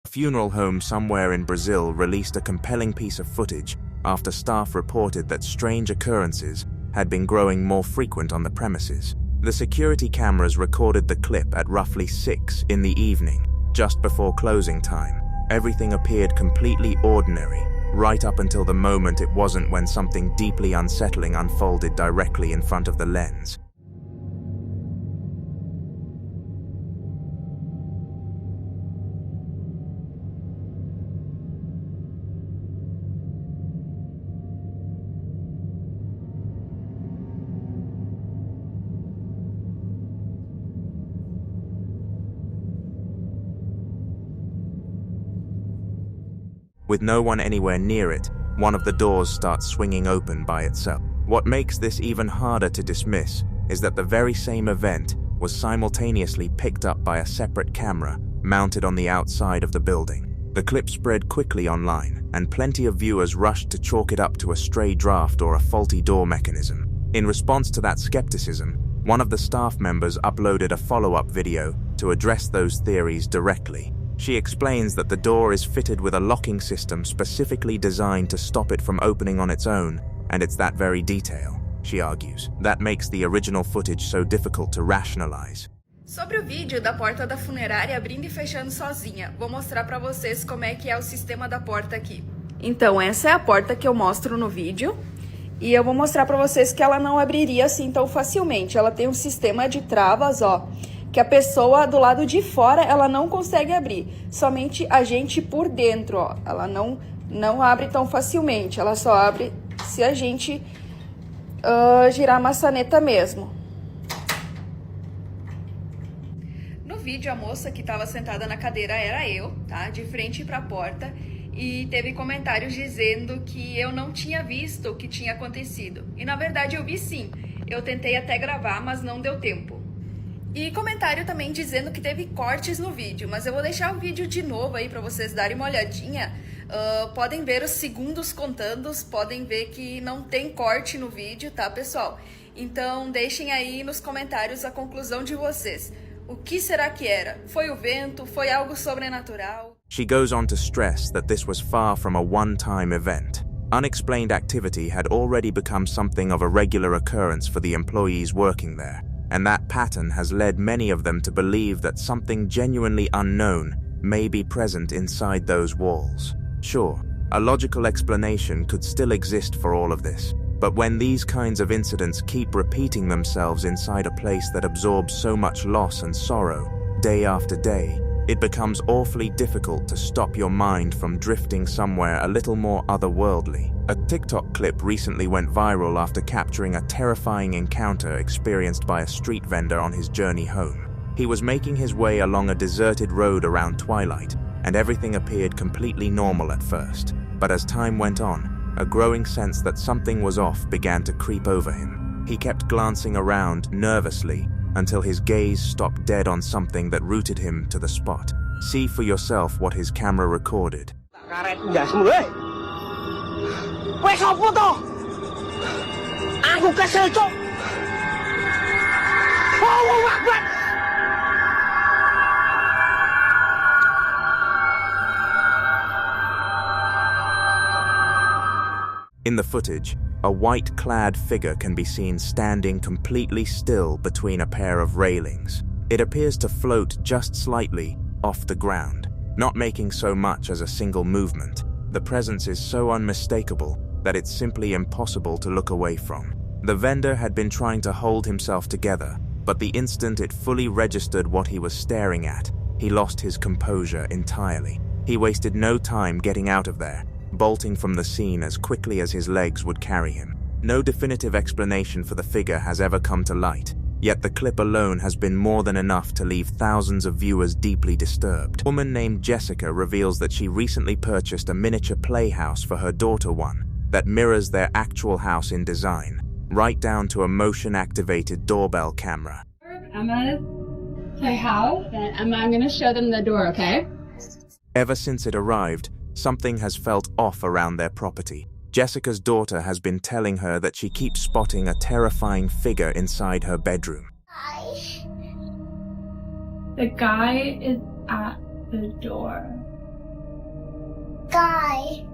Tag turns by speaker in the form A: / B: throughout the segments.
A: A funeral home somewhere in Brazil released a compelling piece of footage after staff reported that strange occurrences had been growing more frequent on the premises. The security cameras recorded the clip at roughly 6 in the evening, just before closing time. Everything appeared completely ordinary, right up until the moment it wasn't, when something deeply unsettling unfolded directly in front of the lens. With no one anywhere near it, one of the doors starts swinging open by itself. What makes this even harder to dismiss is that the very same event was simultaneously picked up by a separate camera mounted on the outside of the building. The clip spread quickly online, and plenty of viewers rushed to chalk it up to a stray draft or a faulty door mechanism. In response to that skepticism, one of the staff members uploaded a follow-up video to address those theories directly. She explains that the door is fitted with a locking system specifically designed to stop it from opening on its own, and it's that very detail, she argues, that makes the original footage so difficult to rationalize.
B: Sobre o vídeo da porta da funerária abrindo e fechando sozinha, vou mostrar pra vocês como é que é o sistema da porta aqui. Então, essa é a porta que eu mostro no vídeo, e eu vou mostrar pra vocês que ela não abriria assim tão facilmente. Ela tem um sistema de travas, ó, que a pessoa do lado de fora, ela não consegue abrir. Somente a gente por dentro, ó. Ela não abre tão facilmente. Ela só abre se a gente girar a maçaneta mesmo. No vídeo, a moça que estava sentada na cadeira era eu, tá? De frente para a porta. E teve comentários dizendo que eu não tinha visto o que tinha acontecido. E na verdade eu vi sim. Eu tentei até gravar, mas não deu tempo. E comentário também dizendo que teve cortes no vídeo, mas eu vou deixar o vídeo de novo aí para vocês darem uma olhadinha. Podem ver os segundos contando, podem ver que não tem corte no vídeo, tá, pessoal? Então deixem aí nos comentários a conclusão de vocês. O que será que era? Foi o vento? Foi algo sobrenatural?
A: She goes on to stress that this was far from a one-time event. Unexplained activity had already become something of a regular occurrence for the employees working there. And that pattern has led many of them to believe that something genuinely unknown may be present inside those walls. Sure, a logical explanation could still exist for all of this, but when these kinds of incidents keep repeating themselves inside a place that absorbs so much loss and sorrow, day after day, it becomes awfully difficult to stop your mind from drifting somewhere a little more otherworldly. A TikTok clip recently went viral after capturing a terrifying encounter experienced by a street vendor on his journey home. He was making his way along a deserted road around twilight, and everything appeared completely normal at first. But as time went on, a growing sense that something was off began to creep over him. He kept glancing around nervously until his gaze stopped dead on something that rooted him to the spot. See for yourself what his camera recorded. In the footage, a white-clad figure can be seen standing completely still between a pair of railings. It appears to float just slightly off the ground, not making so much as a single movement. The presence is so unmistakable that it's simply impossible to look away from. The vendor had been trying to hold himself together, but the instant it fully registered what he was staring at, he lost his composure entirely. He wasted no time getting out of there, bolting from the scene as quickly as his legs would carry him. No definitive explanation for the figure has ever come to light, yet the clip alone has been more than enough to leave thousands of viewers deeply disturbed. A woman named Jessica reveals that she recently purchased a miniature playhouse for her daughter, one that mirrors their actual house in design, right down to a motion-activated doorbell camera.
C: I'm gonna play house, and I'm gonna show them the door, okay?
A: Ever since it arrived, something has felt off around their property. Jessica's daughter has been telling her that she keeps spotting a terrifying figure inside her bedroom.
C: The guy is at the door.
D: guy.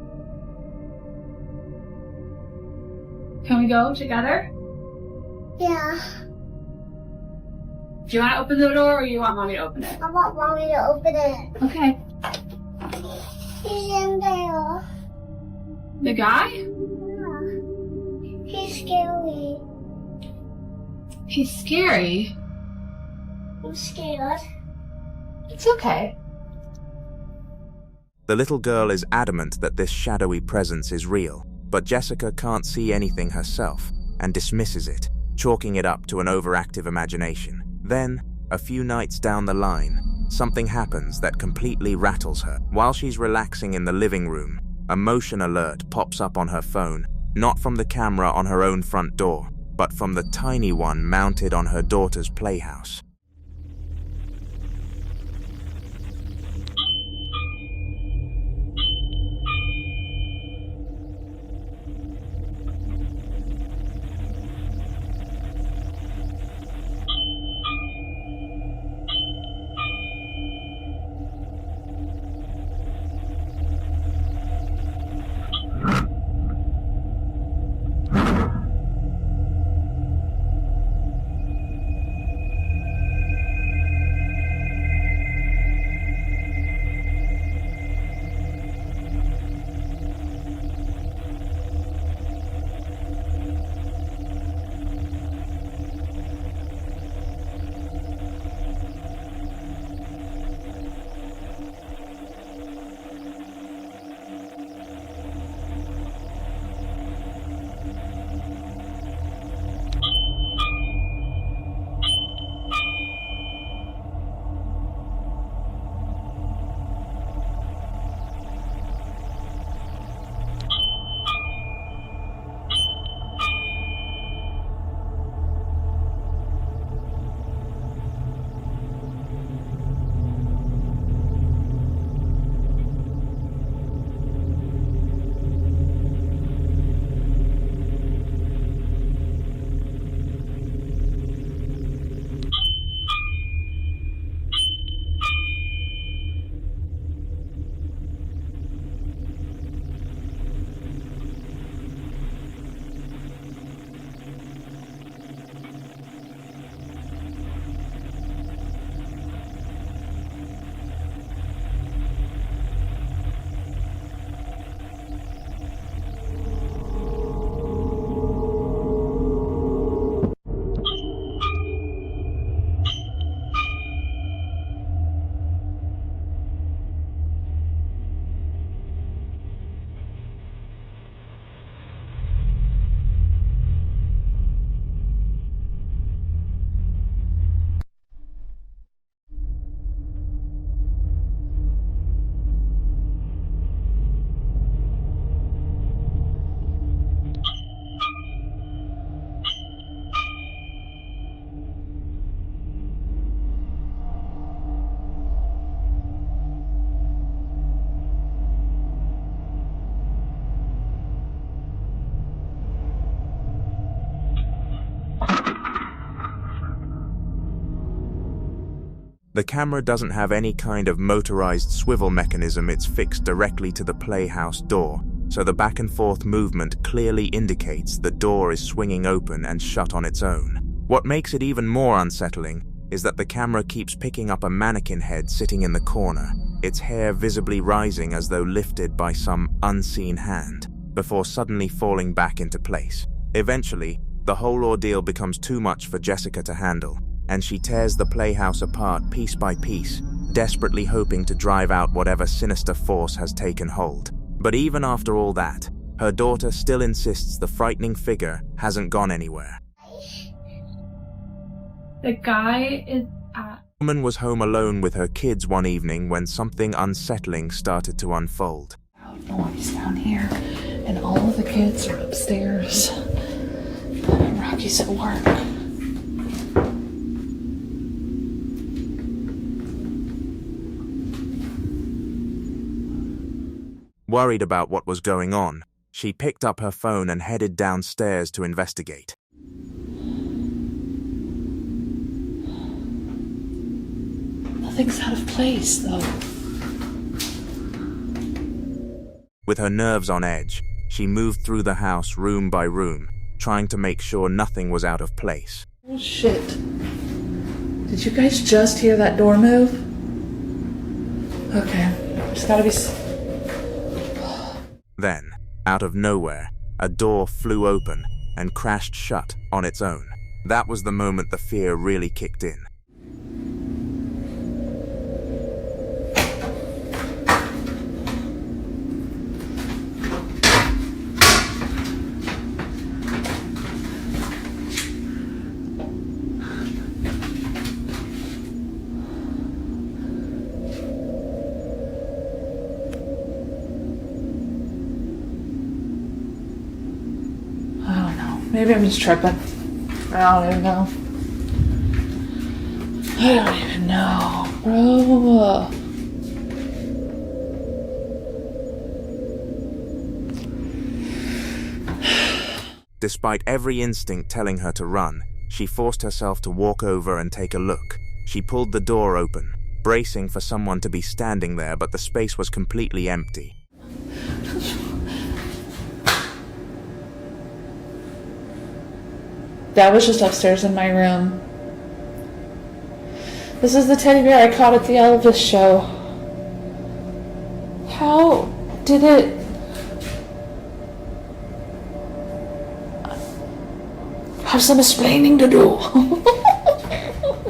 C: Can we go together?
D: Yeah.
C: Do you want to open the door or you want mommy to open it?
D: I want mommy to open it.
C: Okay.
D: He's in there.
C: The guy?
D: Yeah. He's scary.
C: He's scary.
D: I'm scared.
C: It's okay.
A: The little girl is adamant that this shadowy presence is real, but Jessica can't see anything herself and dismisses it, chalking it up to an overactive imagination. Then, a few nights down the line, something happens that completely rattles her. While she's relaxing in the living room, a motion alert pops up on her phone, not from the camera on her own front door, but from the tiny one mounted on her daughter's playhouse. The camera doesn't have any kind of motorized swivel mechanism, it's fixed directly to the playhouse door, so the back and forth movement clearly indicates the door is swinging open and shut on its own. What makes it even more unsettling is that the camera keeps picking up a mannequin head sitting in the corner, its hair visibly rising as though lifted by some unseen hand, before suddenly falling back into place. Eventually, the whole ordeal becomes too much for Jessica to handle, and she tears the playhouse apart piece by piece, desperately hoping to drive out whatever sinister force has taken hold. But even after all that, her daughter still insists the frightening figure hasn't gone anywhere.
C: The guy is
A: The woman was home alone with her kids one evening when something unsettling started to unfold.
E: Loud noise down here, and all of the kids are upstairs. Rocky's at work.
A: Worried about what was going on, she picked up her phone and headed downstairs to investigate.
E: Nothing's out of place, though.
A: With her nerves on edge, she moved through the house room by room, trying to make sure nothing was out of place.
E: Oh shit. Did you guys just hear that door move? Okay, just gotta be...
A: Then, out of nowhere, a door flew open and crashed shut on its own. That was the moment the fear really kicked in.
E: Maybe I'm just tripping. I don't even know. I don't even know, bro.
A: Despite every instinct telling her to run, she forced herself to walk over and take a look. She pulled the door open, bracing for someone to be standing there, but the space was completely empty.
E: That was just upstairs in my room. This is the teddy bear I caught at the Elvis show. How did it... I have some explaining to do.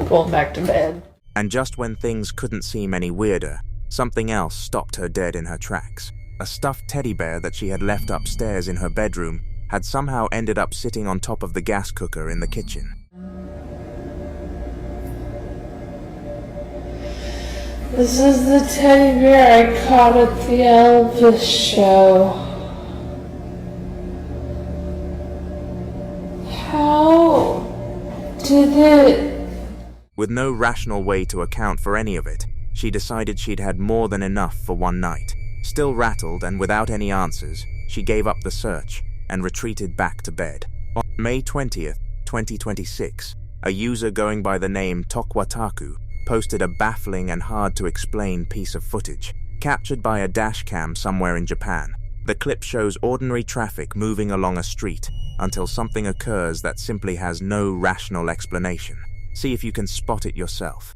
E: Going back to bed.
A: And just when things couldn't seem any weirder, something else stopped her dead in her tracks. A stuffed teddy bear that she had left upstairs in her bedroom had somehow ended up sitting on top of the gas cooker in the kitchen.
E: This is the teddy bear I caught at the Elvis show. How did it...
A: With no rational way to account for any of it, she decided she'd had more than enough for one night. Still rattled and without any answers, she gave up the search and retreated back to bed. On May 20th, 2026, a user going by the name Tokwataku posted a baffling and hard-to-explain piece of footage, captured by a dashcam somewhere in Japan. The clip shows ordinary traffic moving along a street until something occurs that simply has no rational explanation. See if you can spot it yourself.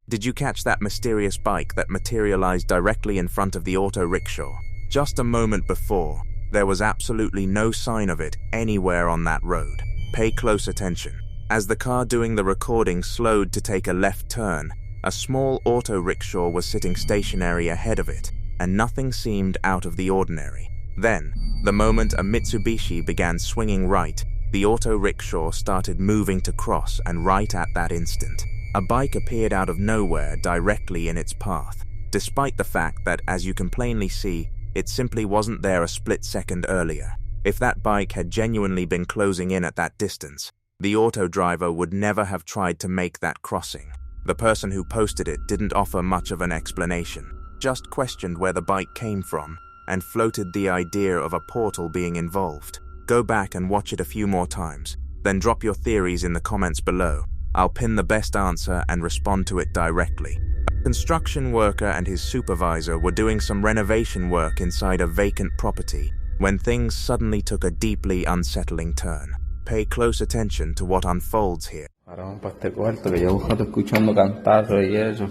A: Did you catch that mysterious bike that materialized directly in front of the auto rickshaw? Just a moment before, there was absolutely no sign of it anywhere on that road. Pay close attention. As the car doing the recording slowed to take a left turn, a small auto rickshaw was sitting stationary ahead of it, and nothing seemed out of the ordinary. Then, the moment a Mitsubishi began swinging right, the auto rickshaw started moving to cross, and right at that instant, a bike appeared out of nowhere directly in its path, despite the fact that, as you can plainly see, it simply wasn't there a split second earlier. If that bike had genuinely been closing in at that distance, the auto driver would never have tried to make that crossing. The person who posted it didn't offer much of an explanation, just questioned where the bike came from, and floated the idea of a portal being involved. Go back and watch it a few more times, then drop your theories in the comments below. I'll pin the best answer and respond to it directly. A construction worker and his supervisor were doing some renovation work inside a vacant property when things suddenly took a deeply unsettling turn. Pay close attention to what unfolds here.
F: Paramos para este cuarto que llevo rato escuchando cantazos y eso.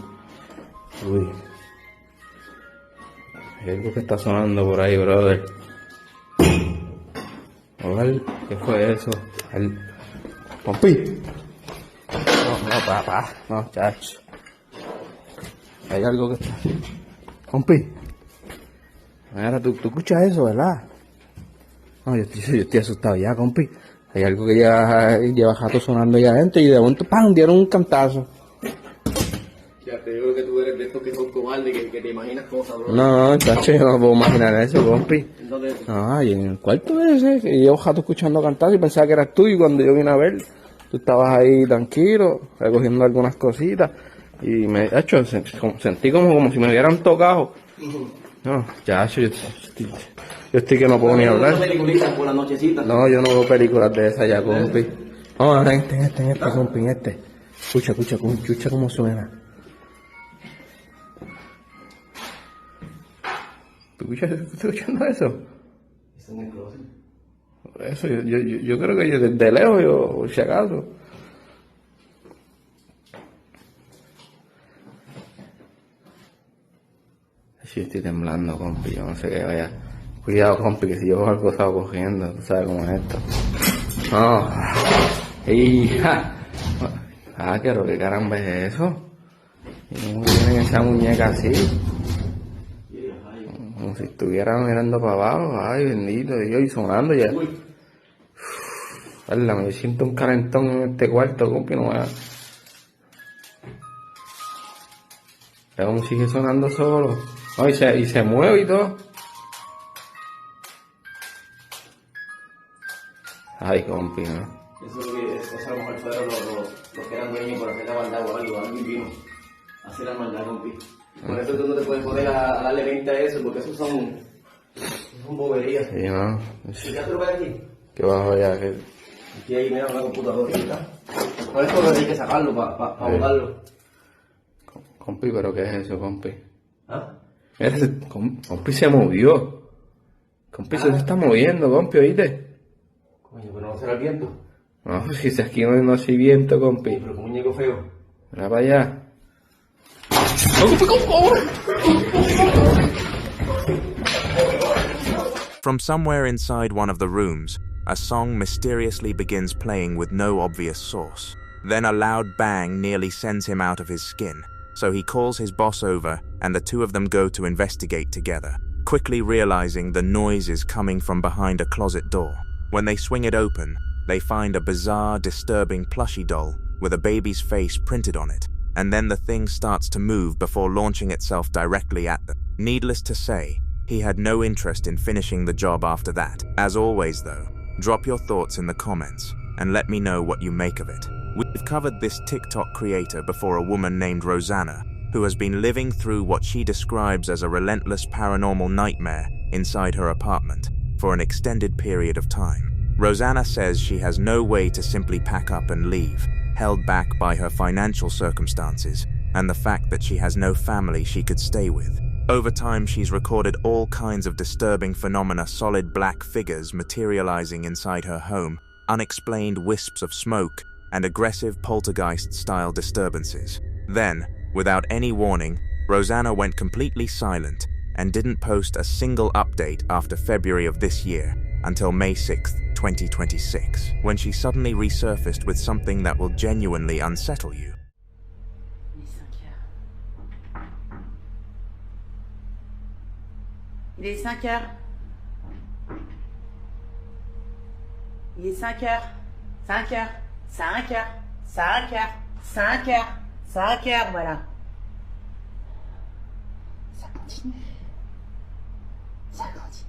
F: Uy. Hay algo que está sonando por ahí, brother. Ojalá, ¿qué fue eso? Pompi. No, papá. No, chacho. Hay algo que está... Pompi. Mira, tú escuchas eso, ¿verdad? No, yo estoy asustado ya, compi. Hay algo que lleva rato sonando ahí adentro y de momento, ¡pam!, dieron un cantazo.
G: Ya te digo que tú eres de estos que son cobardes, que te imaginas cosas, bro.
F: No, chacho, yo no puedo imaginar eso, compi.
G: Entonces,
F: Ay, en el cuarto ese, que llevo rato escuchando cantar y pensaba que eras tú, y cuando yo vine a ver, tú estabas ahí tranquilo, recogiendo algunas cositas, y me, chacho, sentí como si me hubieran tocado. No, chacho, yo estoy que no puedo ni hablar.
G: peliculitas por la nochecita.
F: No, yo no veo películas de esas ya, compi. Vamos, en este, compi, en este. Escucha cómo suena. ¿Tú estás escuchando eso?
G: Eso en el closet.
F: Por eso, yo creo que yo desde lejos, yo, si acaso. Sí, estoy temblando, compi, yo no sé qué vaya. Cuidado, compi, que si yo veo algo estaba cogiendo, tú sabes cómo es esto. No. Hija. Ah, ¿qué caramba es eso? ¿Y cómo tienen esa muñeca así? Como si estuvieran mirando para abajo. Ay, bendito Dios, y sonando ya. Hola, me siento un calentón en este cuarto, compi, no me... Aún sigue sonando solo. Oh, y se mueve y todo. Ay, compi, ¿no?
G: Eso a lo mejor fueron los que eran dueños por hacer la maldad o algo. Alguien vino a hacer la maldad, compi. Por eso tú no te puedes poner a darle 20 a eso, porque esos son boberías.
F: Sí, no.
G: ¿Y qué otro para aquí?
F: Que bajo allá, que...
G: Aquí hay, mira, una computadora, ¿verdad? Por eso hay que sacarlo, para botarlo.
F: Compi, ¿pero qué es eso, compi?
G: ¿Ah?
F: Mira, compi se movió. Compi se está moviendo, compi, ¿oíste?
G: Coño, pero no será el viento.
F: No, si aquí no hay viento, compi.
G: Pero como un muñeco feo.
F: Mira para allá.
A: From somewhere inside one of the rooms, a song mysteriously begins playing with no obvious source. Then a loud bang nearly sends him out of his skin, so he calls his boss over and the two of them go to investigate together, quickly realizing the noise is coming from behind a closet door. When they swing it open, they find a bizarre, disturbing plushie doll with a baby's face printed on it, and then the thing starts to move before launching itself directly at them. Needless to say, he had no interest in finishing the job after that. As always though, drop your thoughts in the comments and let me know what you make of it. We've covered this TikTok creator before, a woman named Rosanna, who has been living through what she describes as a relentless paranormal nightmare inside her apartment for an extended period of time. Rosanna says she has no way to simply pack up and leave, held back by her financial circumstances and the fact that she has no family she could stay with. Over time, she's recorded all kinds of disturbing phenomena: solid black figures materializing inside her home, unexplained wisps of smoke, and aggressive poltergeist-style disturbances. Then, without any warning, Rosanna went completely silent and didn't post a single update after February of this year, until May 6th, 2026, when she suddenly resurfaced with something that will genuinely unsettle you.
H: Il est 5 heures. Il est 5 heures. 5 heures. 5 heures. 5 heures. 5 heures. 5 heures, voilà. Ça continue. Ça continue.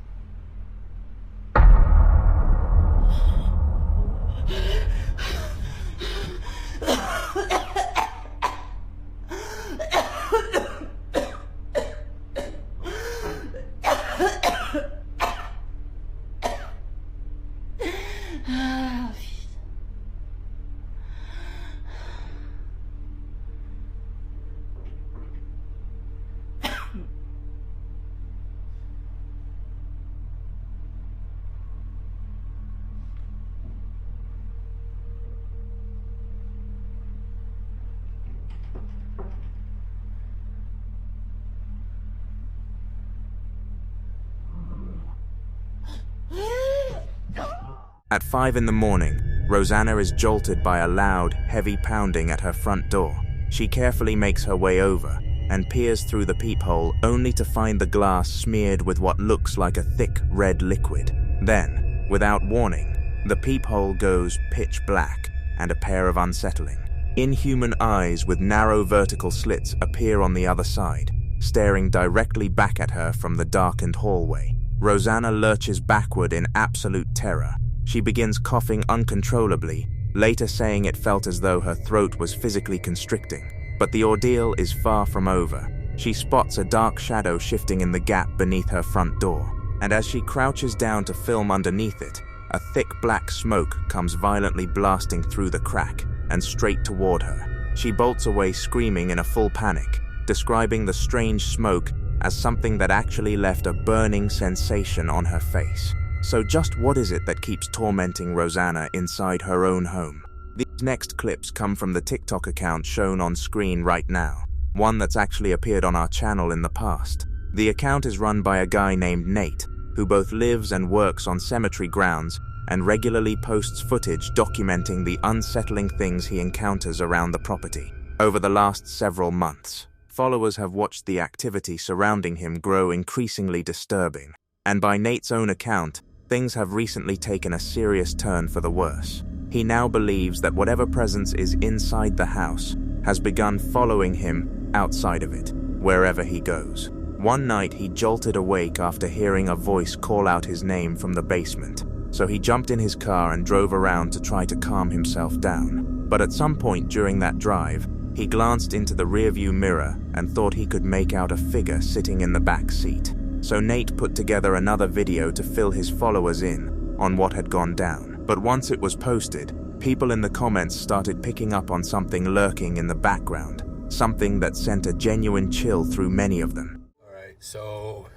A: At 5 in the morning, Rosanna is jolted by a loud, heavy pounding at her front door. She carefully makes her way over and peers through the peephole, only to find the glass smeared with what looks like a thick red liquid. Then, Without warning, the peephole goes pitch black, and a pair of unsettling, inhuman eyes with narrow vertical slits appear on the other side, staring directly back at her from the darkened hallway. Rosanna lurches backward in absolute terror. She begins coughing uncontrollably, later saying it felt as though her throat was physically constricting. But the ordeal is far from over. She spots a dark shadow shifting in the gap beneath her front door, and as she crouches down to film underneath it, a thick black smoke comes violently blasting through the crack and straight toward her. She bolts away screaming in a full panic, describing the strange smoke as something that actually left a burning sensation on her face. So just what is it that keeps tormenting Rosanna inside her own home? These next clips come from the TikTok account shown on screen right now, one that's actually appeared on our channel in the past. The account is run by a guy named Nate, who both lives and works on cemetery grounds and regularly posts footage documenting the unsettling things he encounters around the property. Over the last several months, followers have watched the activity surrounding him grow increasingly disturbing, and by Nate's own account, things have recently taken a serious turn for the worse. He now believes that whatever presence is inside the house has begun following him outside of it, wherever he goes. One night he jolted awake after hearing a voice call out his name from the basement, so he jumped in his car and drove around to try to calm himself down. But at some point during that drive, he glanced into the rearview mirror and thought he could make out a figure sitting in the back seat. So Nate put together another video to fill his followers in on what had gone down. But once it was posted, people in the comments started picking up on something lurking in the background, something that sent a genuine chill through many of them.
I: Alright, so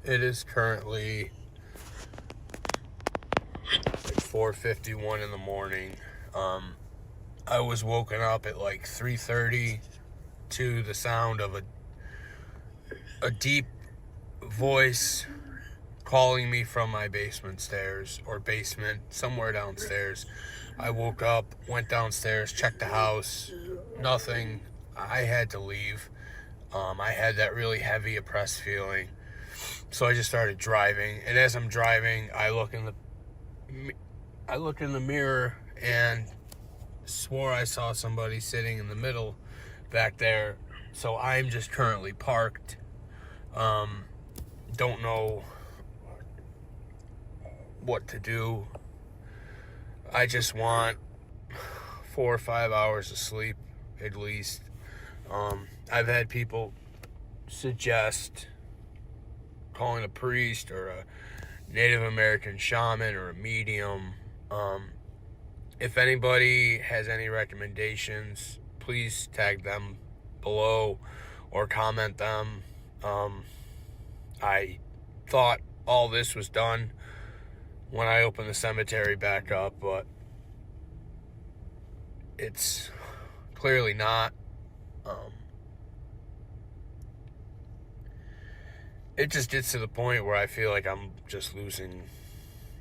I: it is currently like 4:51 in the morning. I was woken up at like 3:30 to the sound of a deep voice calling me from my basement stairs, or basement, somewhere downstairs. I woke up, went downstairs, checked the house, nothing. I had to leave. I had that really heavy, oppressed feeling. So I just started driving, and as I'm driving, I look in the mirror and swore I saw somebody sitting in the middle back there. So I'm just currently parked. Don't know what to do. I just want 4 or 5 hours of sleep at least. I've had people suggest calling a priest or a Native American shaman or a medium. If anybody has any recommendations, please tag them below or comment them. I thought all this was done when I opened the cemetery back up, but it's clearly not. It just gets to the point where I feel like I'm just losing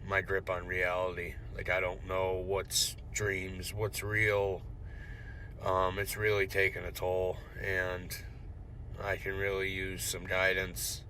I: my grip on reality. Like, I don't know what's dreams, what's real. It's really taken a toll, and I can really use some guidance.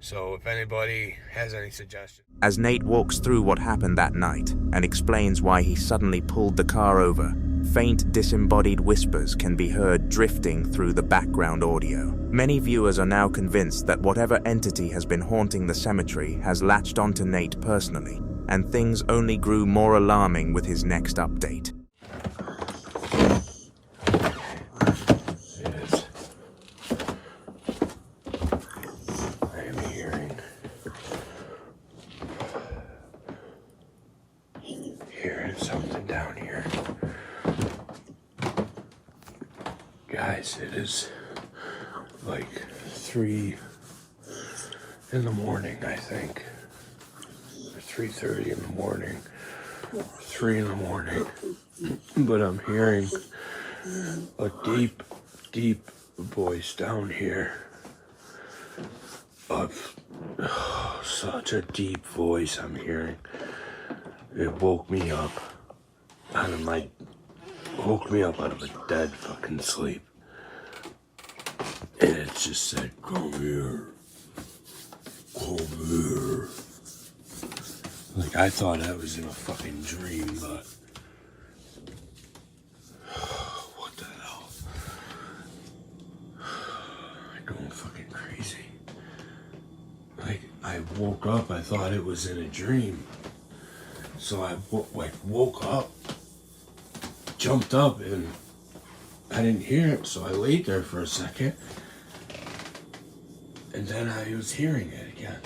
I: So if anybody has any suggestions.
A: As Nate walks through what happened that night and explains why he suddenly pulled the car over, faint disembodied whispers can be heard drifting through the background audio. Many viewers are now convinced that whatever entity has been haunting the cemetery has latched onto Nate personally, and things only grew more alarming with his next update.
I: Something down here. Guys, it is like 3 in the morning, I think. 3:30 in the morning. 3 in the morning. But I'm hearing a deep, deep voice down here. Such a deep voice I'm hearing. It woke me up out of a dead fucking sleep. And it just said, "Come here. Come here." Like, I thought I was in a fucking dream, but... What the hell? I'm going fucking crazy. Like, I woke up, I thought it was in a dream. So I woke up, jumped up, and I didn't hear it, so I laid there for a second. And then I was hearing it again.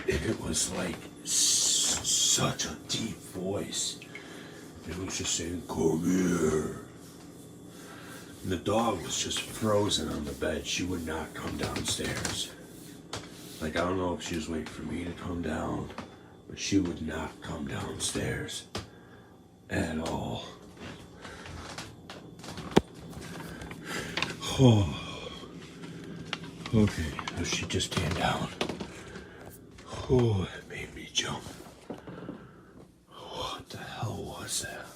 I: It was like such a deep voice. It was just saying, "Come here." And the dog was just frozen on the bed. She would not come downstairs. Like, I don't know if she was waiting for me to come down, but she would not come downstairs at all. Oh. Okay, so she just came down. Oh, it made me jump. What the hell was that?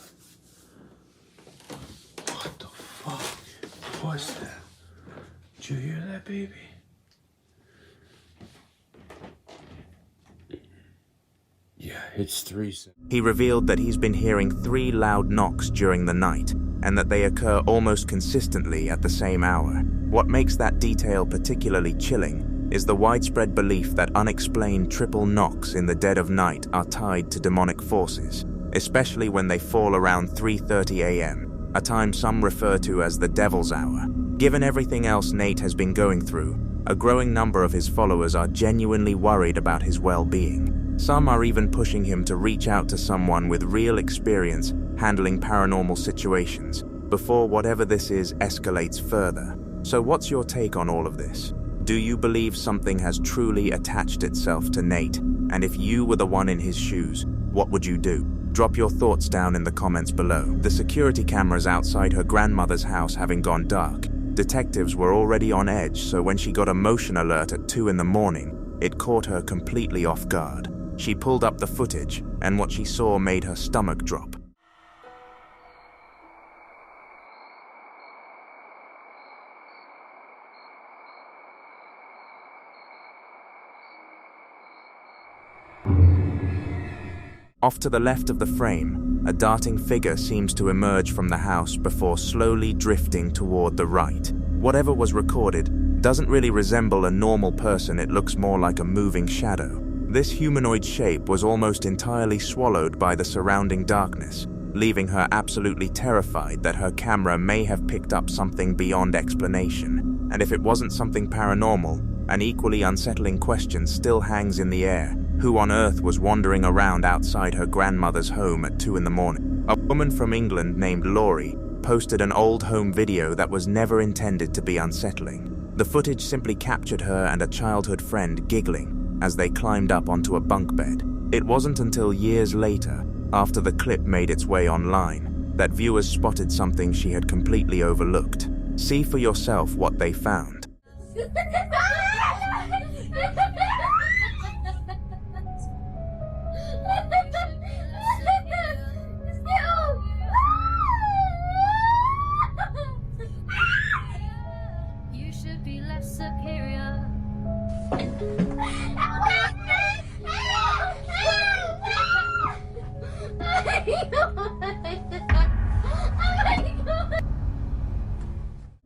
I: What the fuck was that? Did you hear that, baby? Yeah, it's 3.
A: He revealed that he's been hearing 3 loud knocks during the night, and that they occur almost consistently at the same hour. What makes that detail particularly chilling is the widespread belief that unexplained triple knocks in the dead of night are tied to demonic forces, especially when they fall around 3:30 a.m., a time some refer to as the devil's hour. Given everything else Nate has been going through, a growing number of his followers are genuinely worried about his well-being. Some are even pushing him to reach out to someone with real experience handling paranormal situations before whatever this is escalates further. So what's your take on all of this? Do you believe something has truly attached itself to Nate? And if you were the one in his shoes, what would you do? Drop your thoughts down in the comments below. The security cameras outside her grandmother's house having gone dark, detectives were already on edge, so when she got a motion alert at 2 in the morning, it caught her completely off guard. She pulled up the footage, and what she saw made her stomach drop. Off to the left of the frame, a darting figure seems to emerge from the house before slowly drifting toward the right. Whatever was recorded doesn't really resemble a normal person, it looks more like a moving shadow. This humanoid shape was almost entirely swallowed by the surrounding darkness, leaving her absolutely terrified that her camera may have picked up something beyond explanation. And if it wasn't something paranormal, an equally unsettling question still hangs in the air. Who on earth was wandering around outside her grandmother's home at 2 in the morning? A woman from England named Laurie posted an old home video that was never intended to be unsettling. The footage simply captured her and a childhood friend giggling as they climbed up onto a bunk bed. It wasn't until years later, after the clip made its way online, that viewers spotted something she had completely overlooked. See for yourself what they found.
J: You should be less superior.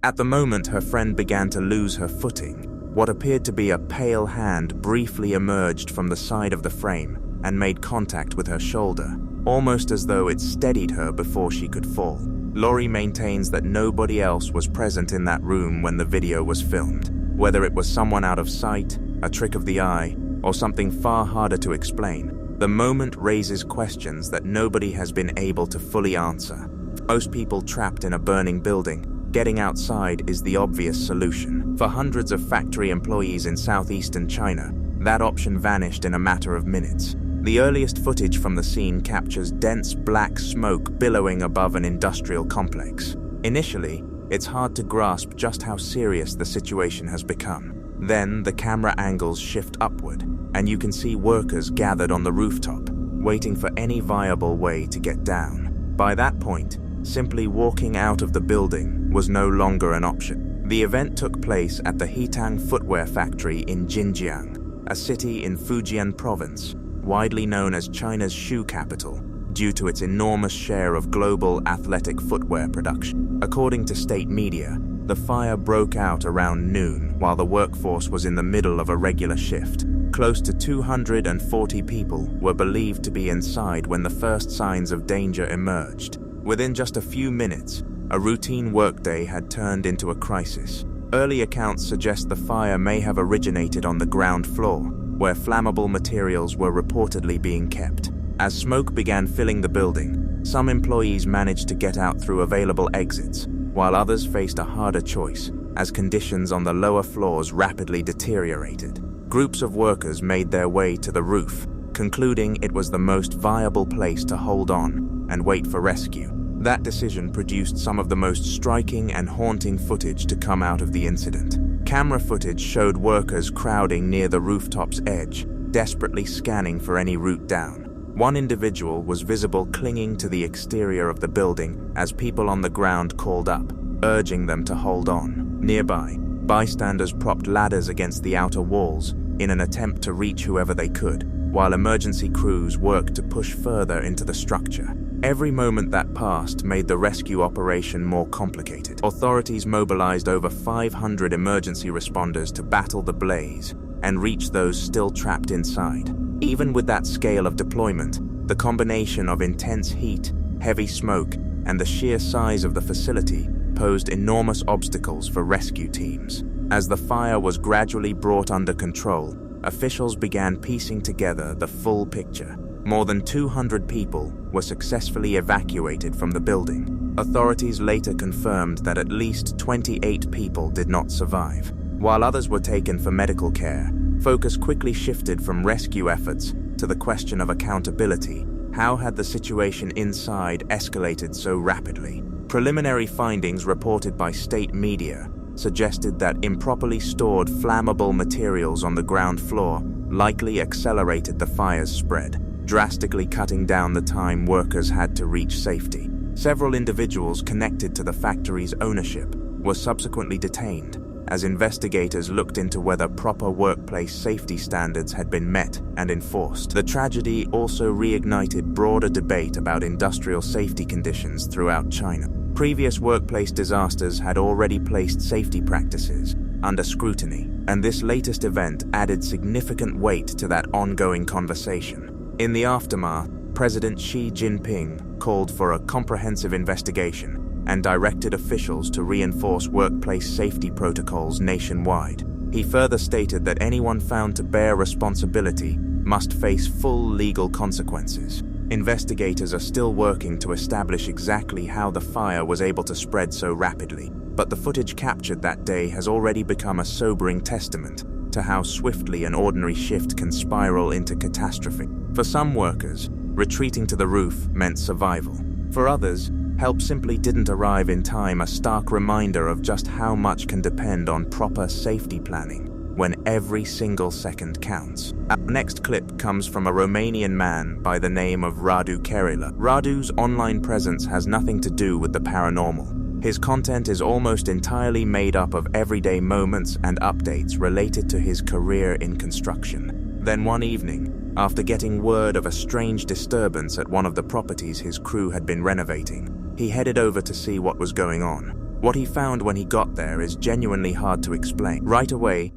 A: At the moment, her friend began to lose her footing. What appeared to be a pale hand briefly emerged from the side of the frame and made contact with her shoulder, almost as though it steadied her before she could fall. Laurie maintains that nobody else was present in that room when the video was filmed. Whether it was someone out of sight, a trick of the eye, or something far harder to explain, the moment raises questions that nobody has been able to fully answer. For most people trapped in a burning building, getting outside is the obvious solution. For hundreds of factory employees in southeastern China, that option vanished in a matter of minutes. The earliest footage from the scene captures dense black smoke billowing above an industrial complex. Initially, it's hard to grasp just how serious the situation has become. Then the camera angles shift upward, and you can see workers gathered on the rooftop, waiting for any viable way to get down. By that point, simply walking out of the building was no longer an option. The event took place at the Hitang footwear factory in Xinjiang, a city in Fujian province, widely known as China's shoe capital, due to its enormous share of global athletic footwear production. According to state media, the fire broke out around noon while the workforce was in the middle of a regular shift. Close to 240 people were believed to be inside when the first signs of danger emerged. Within just a few minutes, a routine workday had turned into a crisis. Early accounts suggest the fire may have originated on the ground floor, where flammable materials were reportedly being kept. As smoke began filling the building, some employees managed to get out through available exits, while others faced a harder choice as conditions on the lower floors rapidly deteriorated. Groups of workers made their way to the roof, concluding it was the most viable place to hold on and wait for rescue. That decision produced some of the most striking and haunting footage to come out of the incident. Camera footage showed workers crowding near the rooftop's edge, desperately scanning for any route down. One individual was visible clinging to the exterior of the building as people on the ground called up, urging them to hold on. Nearby, bystanders propped ladders against the outer walls in an attempt to reach whoever they could, while emergency crews worked to push further into the structure. Every moment that passed made the rescue operation more complicated. Authorities mobilized over 500 emergency responders to battle the blaze and reach those still trapped inside. Even with that scale of deployment, the combination of intense heat, heavy smoke, and the sheer size of the facility posed enormous obstacles for rescue teams. As the fire was gradually brought under control, officials began piecing together the full picture. More than 200 people were successfully evacuated from the building. Authorities later confirmed that at least 28 people did not survive. While others were taken for medical care, focus quickly shifted from rescue efforts to the question of accountability. How had the situation inside escalated so rapidly? Preliminary findings reported by state media suggested that improperly stored flammable materials on the ground floor likely accelerated the fire's spread, drastically cutting down the time workers had to reach safety. Several individuals connected to the factory's ownership were subsequently detained as investigators looked into whether proper workplace safety standards had been met and enforced. The tragedy also reignited broader debate about industrial safety conditions throughout China. Previous workplace disasters had already placed safety practices under scrutiny, and this latest event added significant weight to that ongoing conversation. In the aftermath, President Xi Jinping called for a comprehensive investigation and directed officials to reinforce workplace safety protocols nationwide. He further stated that anyone found to bear responsibility must face full legal consequences. Investigators are still working to establish exactly how the fire was able to spread so rapidly, but the footage captured that day has already become a sobering testament to how swiftly an ordinary shift can spiral into catastrophe. For some workers, retreating to the roof meant survival. For others, help simply didn't arrive in time, a stark reminder of just how much can depend on proper safety planning when every single second counts. Our next clip comes from a Romanian man by the name of Radu Kerila. Radu's online presence has nothing to do with the paranormal. His content is almost entirely made up of everyday moments and updates related to his career in construction. Then one evening, after getting word of a strange disturbance at one of the properties his crew had been renovating, he headed over to see what was going on. What he found when he got there is genuinely hard to explain. Right away,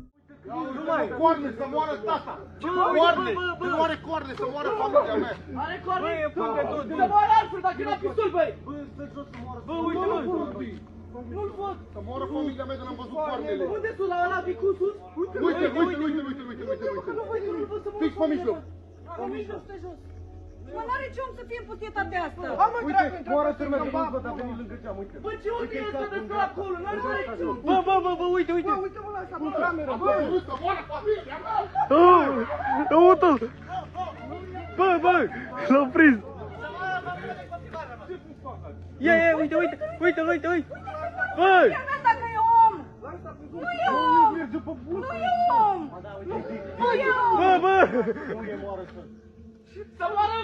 K: Nu-l văd! Să moară familia mea de n-am văzut coarnele! Unde sunt la ăla picul sus? Uite! Fix pe mijloc! Pe mijloc, stai jos! Mă, n-are ce om să fie în pustietate asta! Uite, moară târmă de nu văd, a venit lângă geam, uite! Bă, ce om e ăsta de stă acolo? N-are ce om! Bă, uite! Bă, uite-mă la asta, pe cameră! Bă, să moară familia mea!
L: Uite-l! Bă, l-au prins! Ia, uite! Bă!
K: Dacă e om! Nu e om! Nu e om! Nu e om!
L: Bă!
K: Să moară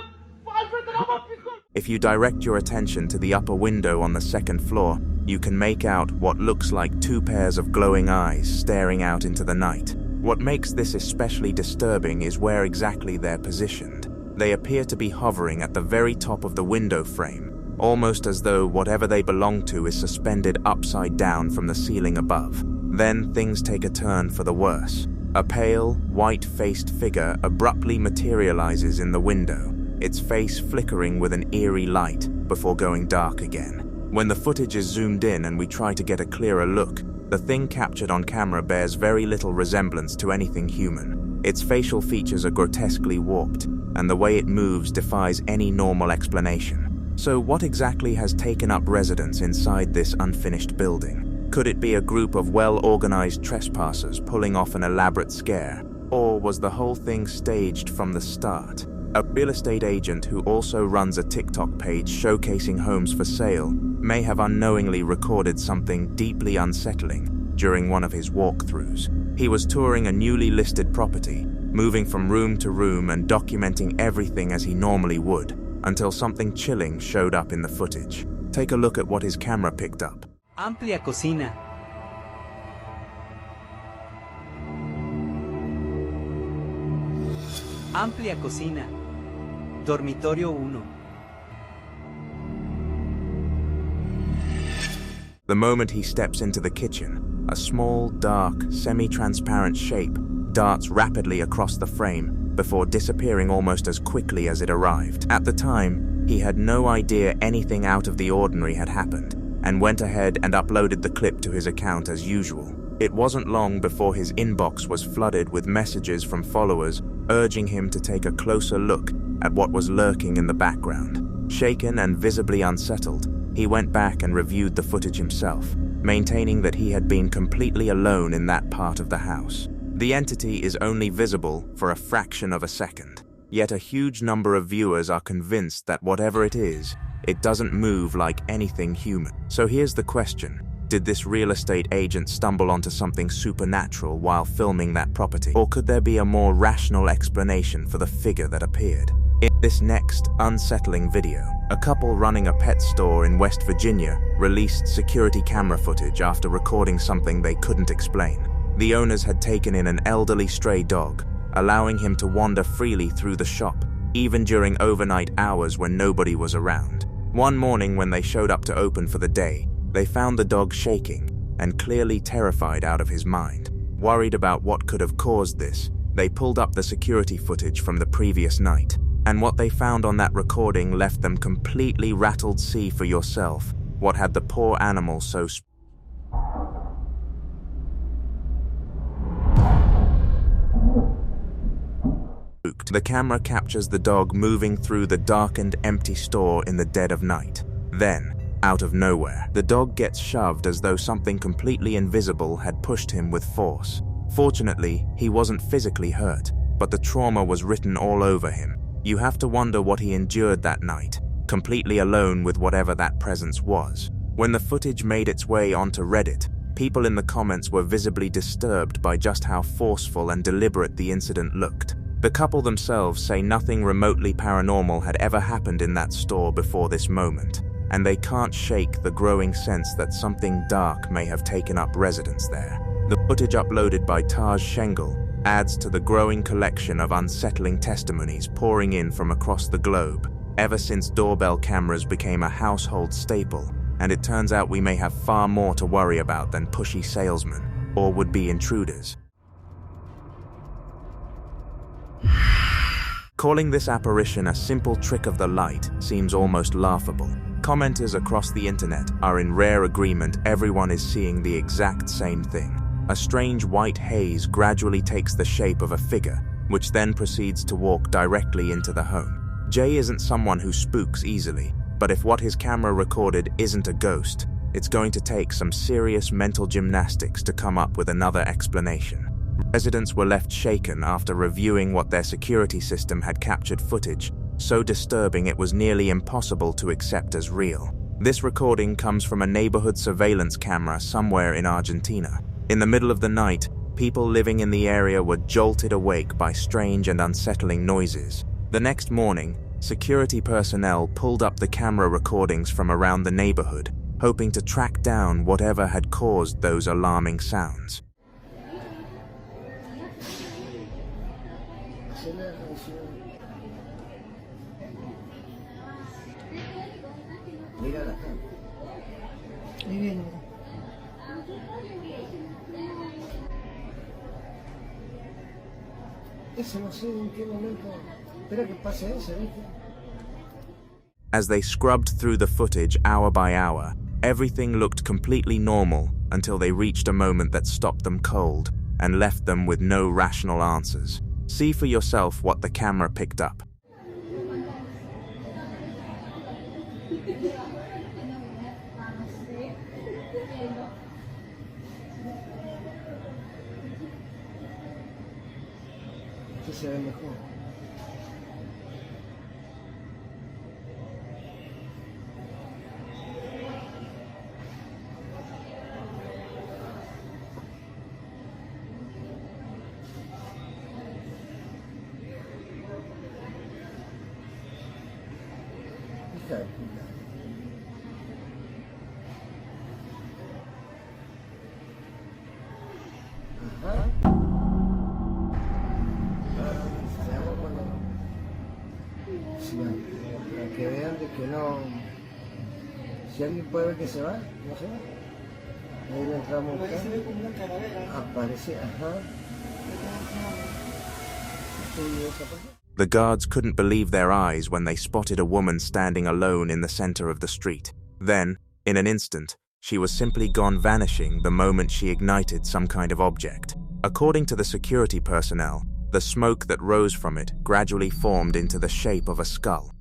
K: altfel de la mă picol!
A: if you direct your attention to the upper window on the second floor, you can make out what looks like two pairs of glowing eyes staring out into the night. What makes this especially disturbing is where exactly they're positioned. They appear to be hovering at the very top of the window frame, almost as though whatever they belong to is suspended upside down from the ceiling above. Then things take a turn for the worse. A pale, white-faced figure abruptly materializes in the window, its face flickering with an eerie light before going dark again. When the footage is zoomed in and we try to get a clearer look, the thing captured on camera bears very little resemblance to anything human. Its facial features are grotesquely warped, and the way it moves defies any normal explanation. So what exactly has taken up residence inside this unfinished building? Could it be a group of well-organized trespassers pulling off an elaborate scare? Or was the whole thing staged from the start? A real estate agent who also runs a TikTok page showcasing homes for sale may have unknowingly recorded something deeply unsettling during one of his walkthroughs. He was touring a newly listed property, moving from room to room and documenting everything as he normally would, until something chilling showed up in the footage. Take a look at what his camera picked up.
M: Amplia cocina. Amplia cocina. Dormitorio 1.
A: The moment he steps into the kitchen, a small, dark, semi-transparent shape darts rapidly across the frame before disappearing almost as quickly as it arrived. At the time, he had no idea anything out of the ordinary had happened, and went ahead and uploaded the clip to his account as usual. It wasn't long before his inbox was flooded with messages from followers urging him to take a closer look at what was lurking in the background. Shaken and visibly unsettled, he went back and reviewed the footage himself, maintaining that he had been completely alone in that part of the house. The entity is only visible for a fraction of a second, yet a huge number of viewers are convinced that whatever it is, it doesn't move like anything human. So here's the question. Did this real estate agent stumble onto something supernatural while filming that property? Or could there be a more rational explanation for the figure that appeared? In this next unsettling video, a couple running a pet store in West Virginia released security camera footage after recording something they couldn't explain. The owners had taken in an elderly stray dog, allowing him to wander freely through the shop, even during overnight hours when nobody was around. One morning when they showed up to open for the day, they found the dog shaking and clearly terrified out of his mind. Worried about what could have caused this, they pulled up the security footage from the previous night, and what they found on that recording left them completely rattled. See for yourself what had the poor animal so spooked. The camera captures the dog moving through the darkened, empty store in the dead of night. Then, out of nowhere, the dog gets shoved as though something completely invisible had pushed him with force. Fortunately, he wasn't physically hurt, but the trauma was written all over him. You have to wonder what he endured that night, completely alone with whatever that presence was. When the footage made its way onto Reddit, people in the comments were visibly disturbed by just how forceful and deliberate the incident looked. The couple themselves say nothing remotely paranormal had ever happened in that store before this moment, and they can't shake the growing sense that something dark may have taken up residence there. The footage uploaded by Taj Schengel adds to the growing collection of unsettling testimonies pouring in from across the globe, ever since doorbell cameras became a household staple, and it turns out we may have far more to worry about than pushy salesmen or would-be intruders. Calling this apparition a simple trick of the light seems almost laughable. Commenters across the internet are in rare agreement everyone is seeing the exact same thing. A strange white haze gradually takes the shape of a figure, which then proceeds to walk directly into the home. Jay isn't someone who spooks easily, but if what his camera recorded isn't a ghost, it's going to take some serious mental gymnastics to come up with another explanation. Residents were left shaken after reviewing what their security system had captured footage, so disturbing it was nearly impossible to accept as real. This recording comes from a neighborhood surveillance camera somewhere in Argentina. In the middle of the night, people living in the area were jolted awake by strange and unsettling noises. The next morning, security personnel pulled up the camera recordings from around the neighborhood, hoping to track down whatever had caused those alarming sounds.
N: Mira la cámara. Ahí viene. Ese no sé en qué momento. Espera que pase ese, ¿viste?
A: As they scrubbed through the footage hour by hour, everything looked completely normal until they reached a moment that stopped them cold and left them with no rational answers. See for yourself what the camera picked up.
N: Este se ve mejor. Para que vean de que no, si alguien puede ver que se va, no se va. Ahí le entramos acá. Aparece, ajá.
A: The guards couldn't believe their eyes when they spotted a woman standing alone in the center of the street. Then, in an instant, she was simply gone, vanishing the moment she ignited some kind of object. According to the security personnel, the smoke that rose from it gradually formed into the shape of a skull.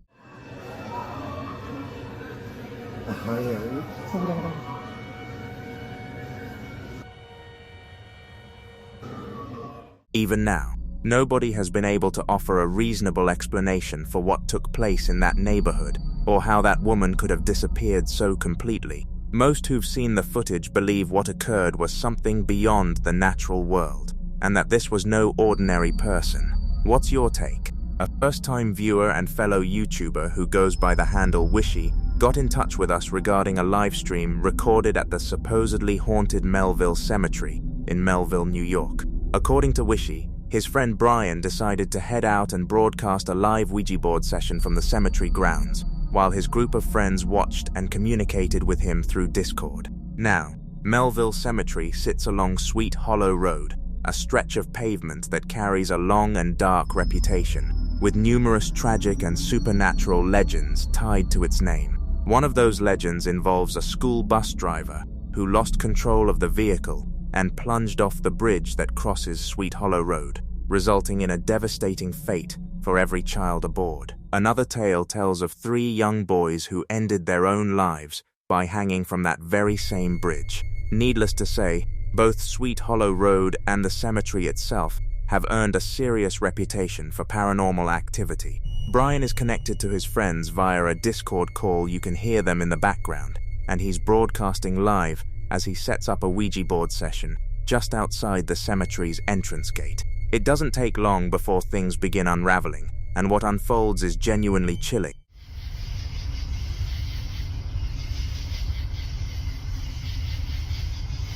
A: Even now, nobody has been able to offer a reasonable explanation for what took place in that neighborhood, or how that woman could have disappeared so completely. Most who've seen the footage believe what occurred was something beyond the natural world, and that this was no ordinary person. What's your take? A first-time viewer and fellow YouTuber who goes by the handle Wishy got in touch with us regarding a live stream recorded at the supposedly haunted Melville Cemetery in Melville, New York. According to Wishy, his friend Brian decided to head out and broadcast a live Ouija board session from the cemetery grounds, while his group of friends watched and communicated with him through Discord. Now, Melville Cemetery sits along Sweet Hollow Road, a stretch of pavement that carries a long and dark reputation, with numerous tragic and supernatural legends tied to its name. One of those legends involves a school bus driver who lost control of the vehicle and plunged off the bridge that crosses Sweet Hollow Road, resulting in a devastating fate for every child aboard. Another tale tells of 3 young boys who ended their own lives by hanging from that very same bridge. Needless to say, both Sweet Hollow Road and the cemetery itself have earned a serious reputation for paranormal activity. Brian is connected to his friends via a Discord call. You can hear them in the background, and he's broadcasting live as he sets up a Ouija board session just outside the cemetery's entrance gate. It doesn't take long before things begin unraveling, and what unfolds is genuinely chilling.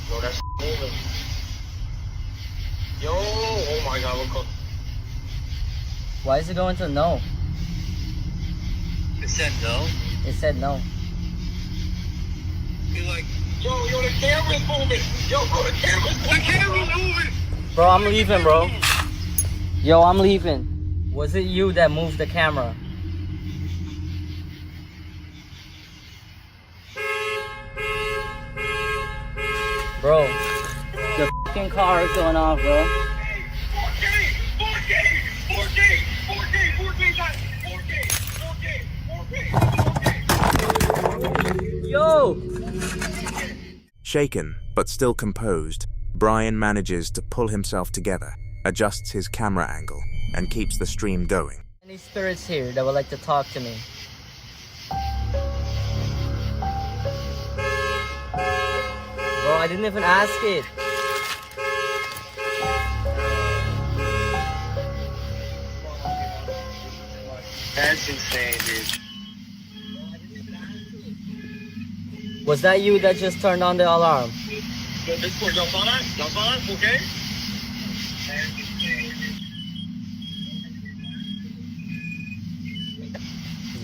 I: Yo, that's moving. Yo, oh my god, look up.
O: Why is it going to no?
I: It said no?
O: It said no.
I: He's like, yo, the camera's moving. Yo, bro, the camera's moving.
O: Bro, I'm leaving, bro. Yo, I'm leaving. Was it you that moved the camera? Bro, the fucking car is going off, bro. 4K. Yo!
A: Shaken, but still composed, Brian manages to pull himself together, adjusts his camera angle, and keeps the stream going.
O: Any spirits here that would like to talk to me? Bro, I didn't even ask it.
I: That's insane, dude.
O: Was that you that just turned on the alarm?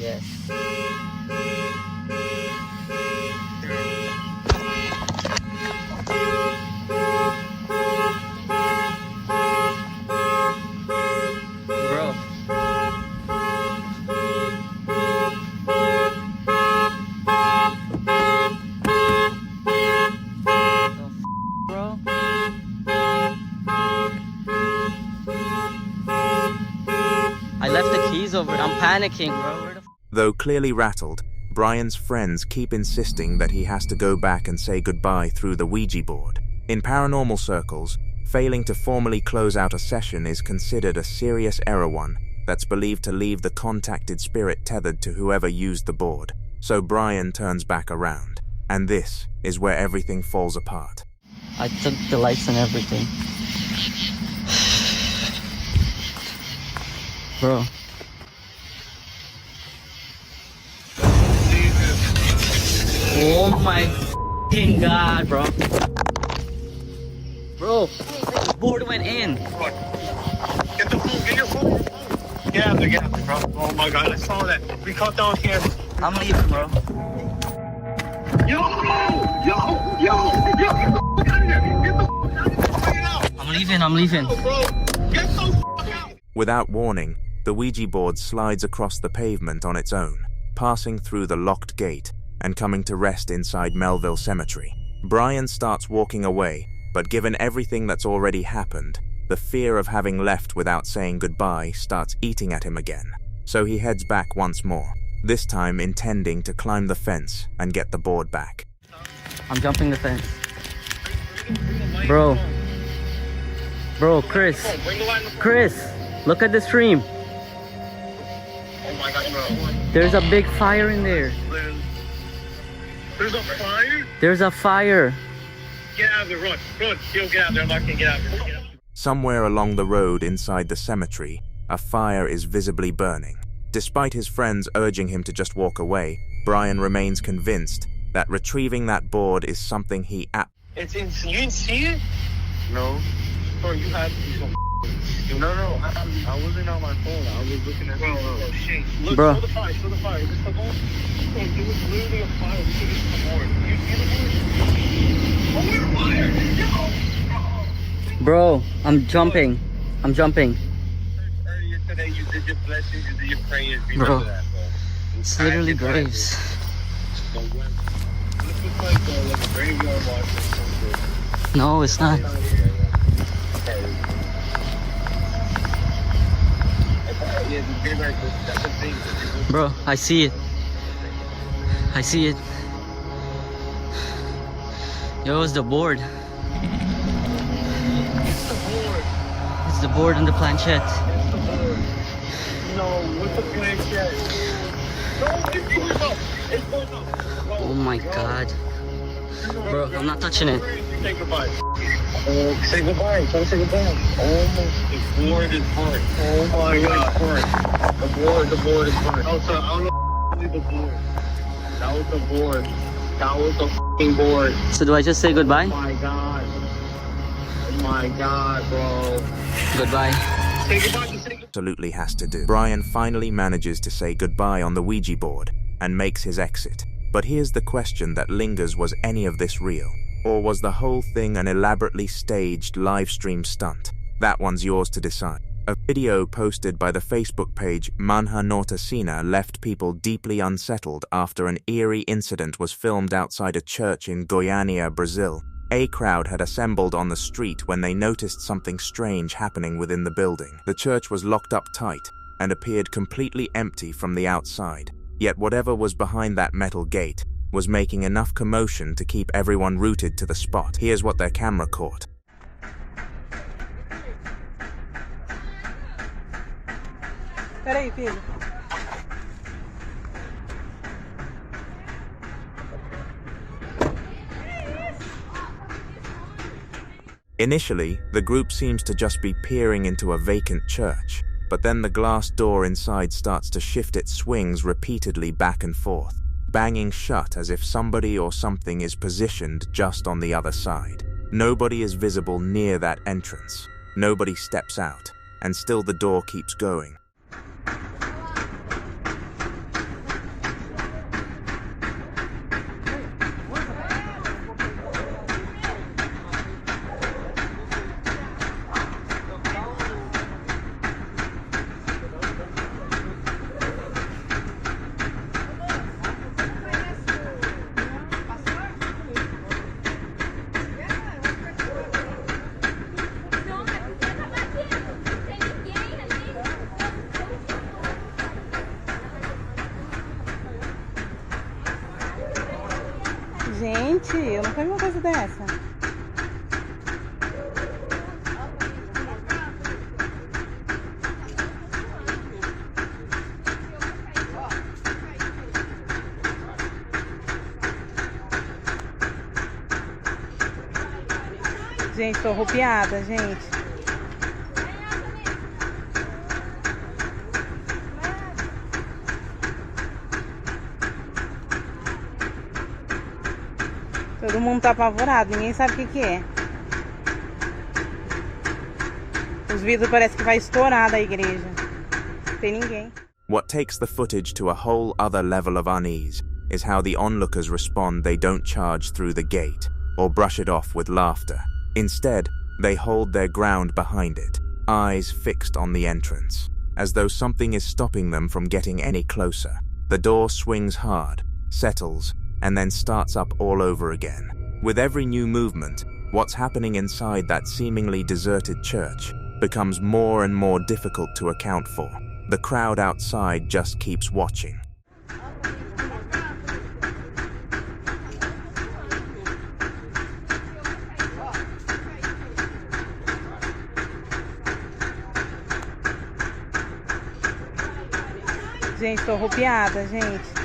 O: Yes. Bro. Bro. I left the keys over. I'm panicking, bro. Where the
A: Though clearly rattled, Brian's friends keep insisting that he has to go back and say goodbye through the Ouija board. In paranormal circles, failing to formally close out a session is considered a serious error, one that's believed to leave the contacted spirit tethered to whoever used the board. So Brian turns back around, and this is where everything falls apart.
O: I took the lights and everything. Bro. Oh my f***ing god, bro. Bro, the board went in.
L: Get the phone, get your phone. Get out there, bro. Oh my god, I saw that. We caught down here.
O: I'm leaving, bro.
L: Yo! Get the f*** out of here. Get the f*** out of here.
O: I'm leaving.
L: Bro, get the f*** out.
A: Without warning, the Ouija board slides across the pavement on its own, passing through the locked gate and coming to rest inside Melville Cemetery. Brian starts walking away, but given everything that's already happened, the fear of having left without saying goodbye starts eating at him again. So he heads back once more, this time intending to climb the fence and get the board back.
O: I'm jumping the fence. Bro. Bro, Chris. Chris, look at the stream.
L: Oh my god, bro.
O: There's a big fire in there.
L: There's a fire?
O: There's a fire.
L: Get out of there, run. Yo, get out there. I'm not gonna get out there. Get out.
A: Somewhere along the road inside the cemetery, a fire is visibly burning. Despite his friends urging him to just walk away, Brian remains convinced that retrieving that board is something he
L: It's in. You didn't see it? No. Bro, you had to. No, I wasn't on my phone. I was looking at oh shit. Look,
O: bro.
L: Show the fire. Is this the board? It was literally a fire. We think it's the board. You see the board? Oh, we're fire!
O: Bro, I'm jumping.
L: Earlier today, you did your blessings, you did your prayers.
O: Bro,
L: that, bro.
O: it's literally graves.
L: This looks like a graveyard watch or something.
O: No, it's not. Bro, I see it. Yo, it's the board. It's the board and the planchette.
L: No, what's the planchette? It's going up.
O: Oh my god. Bro, I'm not touching it.
L: Say goodbye. Say goodbye. Try to say goodbye. Oh, the board is burnt. Oh my god. The board is burnt. Oh, so I don't know the board. That was the board. That was the f***ing board.
O: So do I just say goodbye?
L: Oh my god. Oh my god, bro.
O: Goodbye.
L: Say goodbye. Just say goodbye.
A: absolutely has to do. Brian finally manages to say goodbye on the Ouija board and makes his exit. But here's the question that lingers: was any of this real? Or was the whole thing an elaborately staged live stream stunt? That one's yours to decide. A video posted by the Facebook page Manha Nortacina left people deeply unsettled after an eerie incident was filmed outside a church in Goiânia, Brazil. A crowd had assembled on the street when they noticed something strange happening within the building. The church was locked up tight and appeared completely empty from the outside. Yet whatever was behind that metal gate was making enough commotion to keep everyone rooted to the spot. Here's what their camera caught.
H: Peraí, filho.
A: Initially, the group seems to just be peering into a vacant church, but then the glass door inside starts to shift its swings repeatedly back and forth, banging shut as if somebody or something is positioned just on the other side. Nobody is visible near that entrance. Nobody steps out, and still the door keeps going.
H: Gente, eu nunca vi uma coisa dessa. Gente, tô arrepiada, gente. Todo mundo tá apavorado, ninguém sabe o que é. Os vidros parecem que vai estourar da igreja. Não tem ninguém.
A: What takes the footage to a whole other level of unease is how the onlookers respond. They don't charge through the gate or brush it off with laughter. Instead, they hold their ground behind it, eyes fixed on the entrance, as though something is stopping them from getting any closer. The door swings hard, settles, and then starts up all over again. With every new movement, what's happening inside that seemingly deserted church becomes more and more difficult to account for. The crowd outside just keeps watching.
H: Gente, tô arrepiada, gente.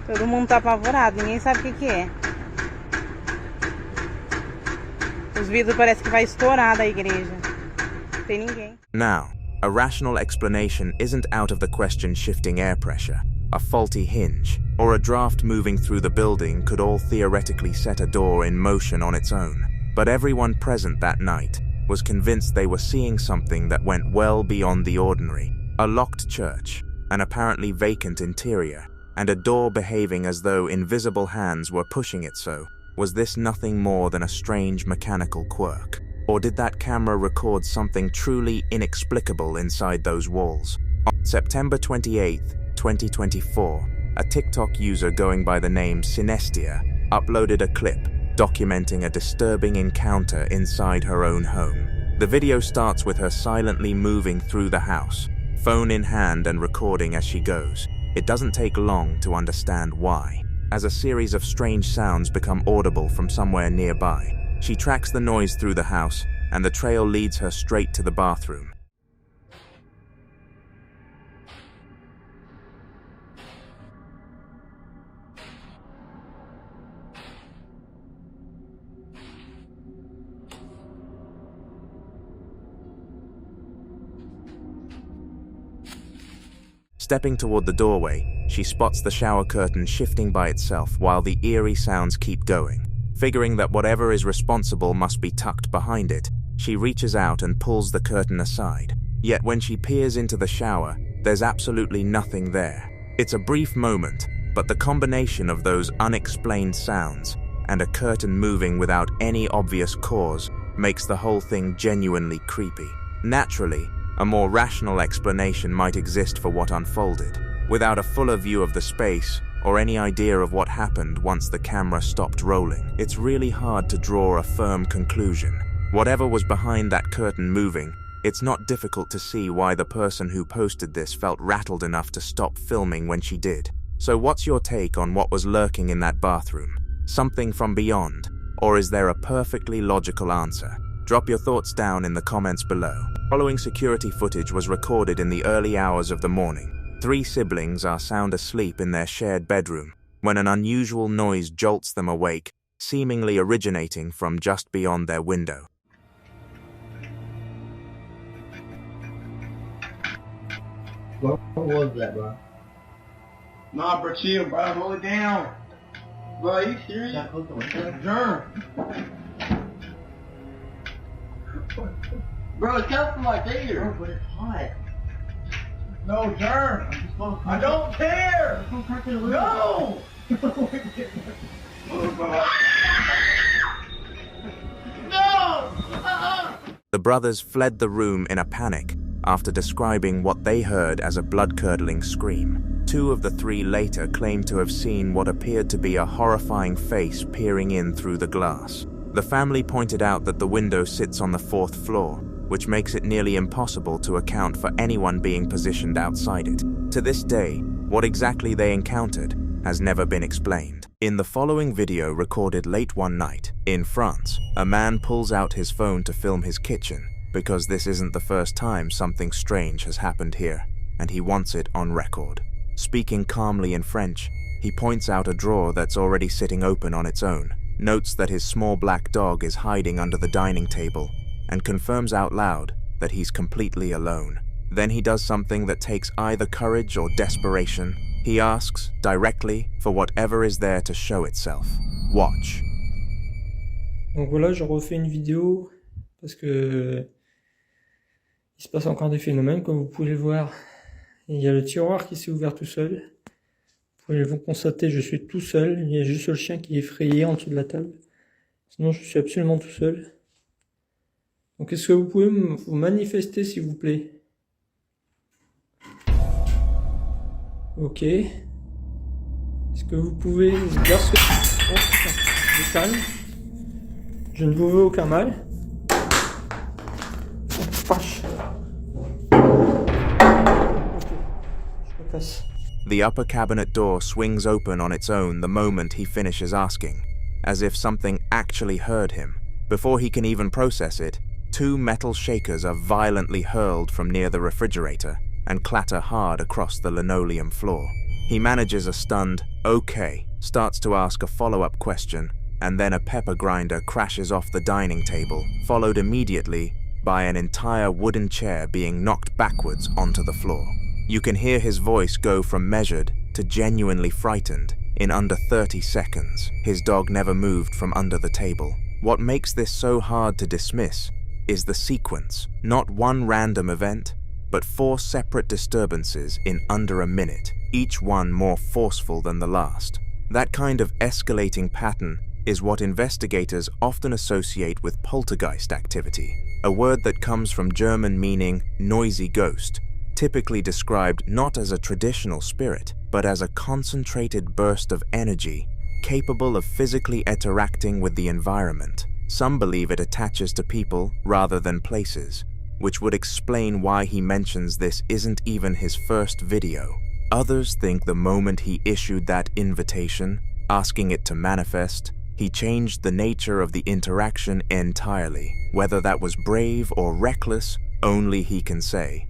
H: Todo mundo tá apavorado, ninguém sabe o que é. Os vidros parecem que vai estourar da igreja. Não tem ninguém.
A: Now, a rational explanation isn't out of the question. Shifting air pressure, a faulty hinge, or a draft moving through the building could all theoretically set a door in motion on its own. But everyone present that night was convinced they were seeing something that went well beyond the ordinary. A locked church, an apparently vacant interior, and a door behaving as though invisible hands were pushing it so. Was this nothing more than a strange mechanical quirk? Or did that camera record something truly inexplicable inside those walls? On September 28th, 2024, a TikTok user going by the name Synestia uploaded a clip documenting a disturbing encounter inside her own home. The video starts with her silently moving through the house, phone in hand and recording as she goes. It doesn't take long to understand why, as a series of strange sounds become audible from somewhere nearby. She tracks the noise through the house, and the trail leads her straight to the bathroom. Stepping toward the doorway, she spots the shower curtain shifting by itself while the eerie sounds keep going. Figuring that whatever is responsible must be tucked behind it, she reaches out and pulls the curtain aside. Yet when she peers into the shower, there's absolutely nothing there. It's a brief moment, but the combination of those unexplained sounds and a curtain moving without any obvious cause makes the whole thing genuinely creepy. Naturally, a more rational explanation might exist for what unfolded. Without a fuller view of the space, or any idea of what happened once the camera stopped rolling, it's really hard to draw a firm conclusion. Whatever was behind that curtain moving, it's not difficult to see why the person who posted this felt rattled enough to stop filming when she did. So what's your take on what was lurking in that bathroom? Something from beyond? Or is there a perfectly logical answer? Drop your thoughts down in the comments below. Following security footage was recorded in the early hours of the morning. 3 siblings are sound asleep in their shared bedroom when an unusual noise jolts them awake, seemingly originating from just beyond their window.
N: What was that, bro?
G: Nah, bro, chill, bro. Hold it down. Bro, are you serious? Germ. Bro, it's coming from my finger. Bro, but it's hot. No, germ. I don't care. No. No.
A: The brothers fled the room in a panic after describing what they heard as a blood-curdling scream. 2 of the 3 later claimed to have seen what appeared to be a horrifying face peering in through the glass. The family pointed out that the window sits on the 4th floor, which makes it nearly impossible to account for anyone being positioned outside it. To this day, what exactly they encountered has never been explained. In the following video recorded late one night, in France, a man pulls out his phone to film his kitchen because this isn't the first time something strange has happened here, and he wants it on record. Speaking calmly in French, he points out a drawer that's already sitting open on its own, notes that his small black dog is hiding under the dining table, and confirms out loud that he's completely alone. Then he does something that takes either courage or desperation. He asks, directly, for whatever is there to show itself. Watch.
P: Donc voilà, je refais une vidéo parce que il se passe encore des phénomènes, comme vous pouvez le voir. Il y a le tiroir qui s'est ouvert tout seul. Vous pouvez le constater, je suis tout seul. Il y a juste le chien qui est effrayé en dessous de la table. Sinon, je suis absolument tout seul. Donc, est-ce que vous pouvez vous manifester, s'il vous plaît? Ok. Est-ce que vous pouvez vous dire ce que... Oh putain, je calme. Je ne vous veux aucun mal. Oh, vache. Ok, je me casse.
A: The upper cabinet door swings open on its own the moment he finishes asking, as if something actually heard him. Before he can even process it, 2 metal shakers are violently hurled from near the refrigerator and clatter hard across the linoleum floor. He manages a stunned, "Okay," starts to ask a follow-up question, and then a pepper grinder crashes off the dining table, followed immediately by an entire wooden chair being knocked backwards onto the floor. You can hear his voice go from measured to genuinely frightened in under 30 seconds. His dog never moved from under the table. What makes this so hard to dismiss is the sequence, not one random event, but 4 separate disturbances in under a minute, each one more forceful than the last. That kind of escalating pattern is what investigators often associate with poltergeist activity, a word that comes from German meaning noisy ghost, typically described not as a traditional spirit, but as a concentrated burst of energy capable of physically interacting with the environment. Some believe it attaches to people rather than places, which would explain why he mentions this isn't even his first video. Others think the moment he issued that invitation, asking it to manifest, he changed the nature of the interaction entirely. Whether that was brave or reckless, only he can say.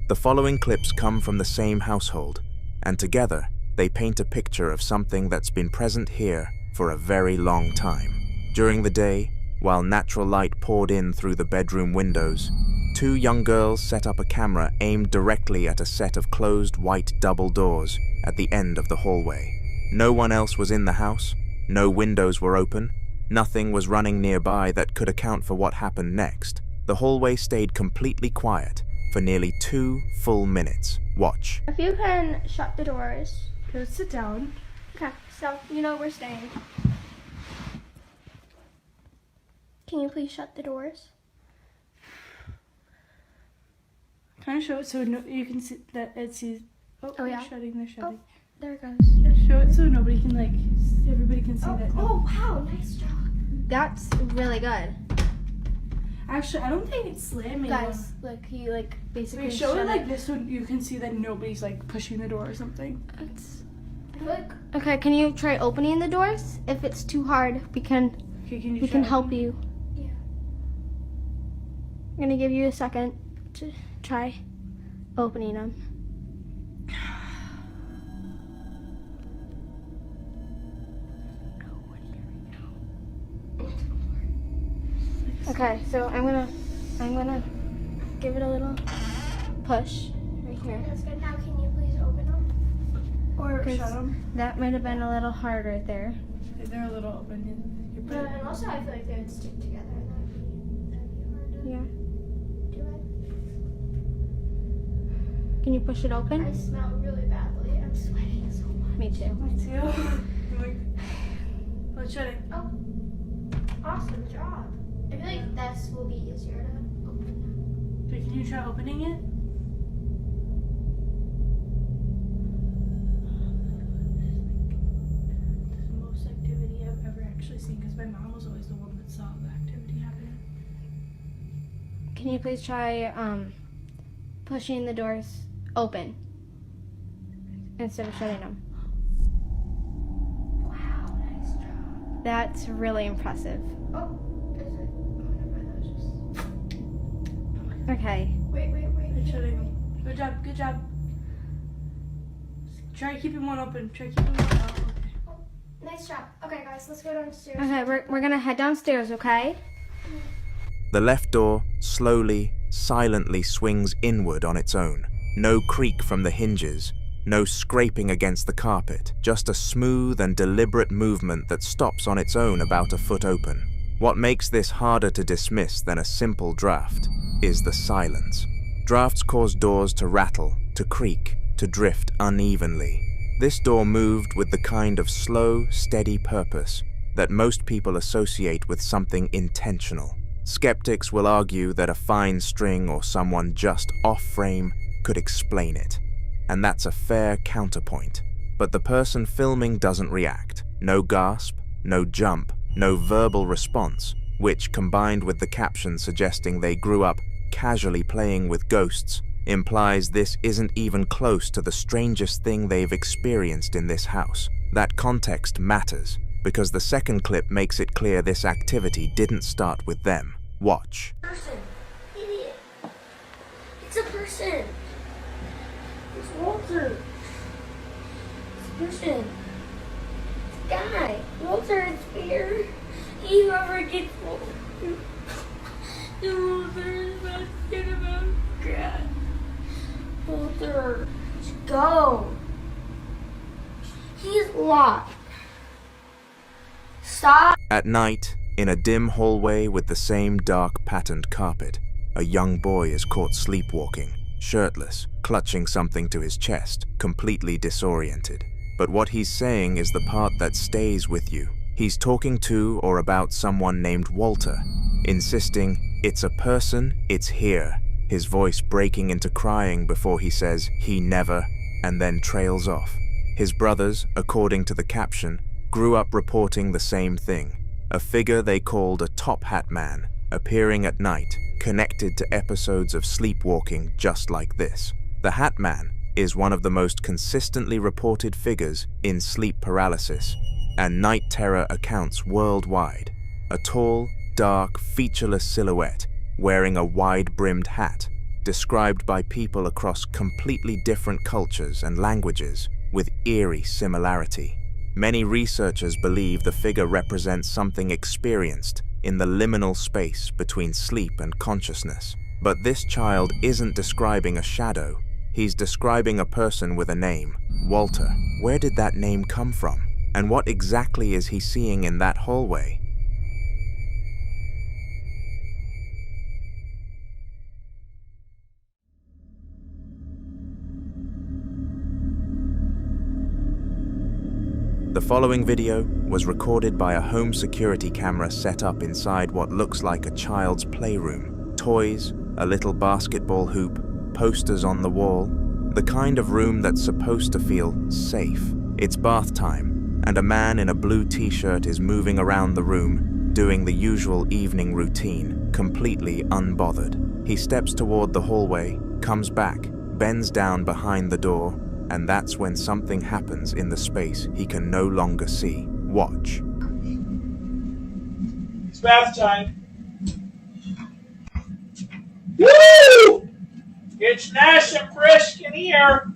A: The following clips come from the same household, and together they paint a picture of something that's been present here for a very long time. During the day, while natural light poured in through the bedroom windows, 2 young girls set up a camera aimed directly at a set of closed white double doors at the end of the hallway. No one else was in the house, no windows were open, nothing was running nearby that could account for what happened next. The hallway stayed completely quiet for nearly 2 full minutes. Watch.
D: If you can shut the doors.
Q: Go sit down.
D: Okay, so you know we're staying. Can you please shut the doors?
Q: Can I show it so you can see that it sees? Oh yeah. They're shutting.
D: Oh, there it goes.
Q: Yeah, show it so nobody can everybody can see that.
D: Oh wow, nice job. That's really good.
Q: Actually, I don't think it's slamming.
D: Guys, look, he basically.
Q: Wait, show it like this so you can see that nobody's pushing the door or something.
D: Okay, can you try opening the doors? If it's too hard, we can help you. Yeah. I'm gonna give you a second to try opening them. Okay, so I'm gonna give it a little push right here. That's good. Now can you please open them?
Q: Or shut them?
D: That might have been a little hard right there.
Q: They're a little open.
D: And also I feel like they would stick together. Yeah. Do it. Can you push it open? I smell really badly. I'm sweating so much. Me too.
Q: Me too. Let's shut it.
D: Oh, awesome job. I feel like this will be easier to open.
Q: Wait, can you try opening it?
D: Can you please try pushing the doors open instead of shutting them? Wow, nice job. That's really impressive. Oh, is it? Okay.
Q: Wait. Good job. Try keeping one open. Okay.
D: Nice job. Okay, guys, let's go downstairs. Okay, we're gonna head downstairs, okay?
A: The left door slowly, silently swings inward on its own. No creak from the hinges, no scraping against the carpet, just a smooth and deliberate movement that stops on its own about a foot open. What makes this harder to dismiss than a simple draft is the silence. Drafts cause doors to rattle, to creak, to drift unevenly. This door moved with the kind of slow, steady purpose that most people associate with something intentional. Skeptics will argue that a fine string or someone just off-frame could explain it, and that's a fair counterpoint. But the person filming doesn't react. No gasp, no jump, no verbal response, which, combined with the caption suggesting they grew up casually playing with ghosts, implies this isn't even close to the strangest thing they've experienced in this house. That context matters, because the second clip makes it clear this activity didn't start with them. Watch.
D: Person. Idiot. It's a person. It's Walter. It's a person. It's a guy. Walter, it's fear. Whoever gets Walter. Walter is not good about God. Walter, let's go. He's locked. Stop.
A: At night, in a dim hallway with the same dark patterned carpet, a young boy is caught sleepwalking, shirtless, clutching something to his chest, completely disoriented. But what he's saying is the part that stays with you. He's talking to or about someone named Walter, insisting, "It's a person, it's here," his voice breaking into crying before he says, "He never," and then trails off. His brothers, according to the caption, grew up reporting the same thing. A figure they called a top hat man, appearing at night, connected to episodes of sleepwalking just like this. The Hat Man is one of the most consistently reported figures in sleep paralysis and night terror accounts worldwide. A tall, dark, featureless silhouette wearing a wide-brimmed hat, described by people across completely different cultures and languages with eerie similarity. Many researchers believe the figure represents something experienced in the liminal space between sleep and consciousness. But this child isn't describing a shadow, he's describing a person with a name, Walter. Where did that name come from? And what exactly is he seeing in that hallway? The following video was recorded by a home security camera set up inside what looks like a child's playroom. Toys, a little basketball hoop, posters on the wall, the kind of room that's supposed to feel safe. It's bath time, and a man in a blue t-shirt is moving around the room, doing the usual evening routine, completely unbothered. He steps toward the hallway, comes back, bends down behind the door, and that's when something happens in the space he can no longer see. Watch.
K: It's bath time. Woo! It's nice and brisk in here.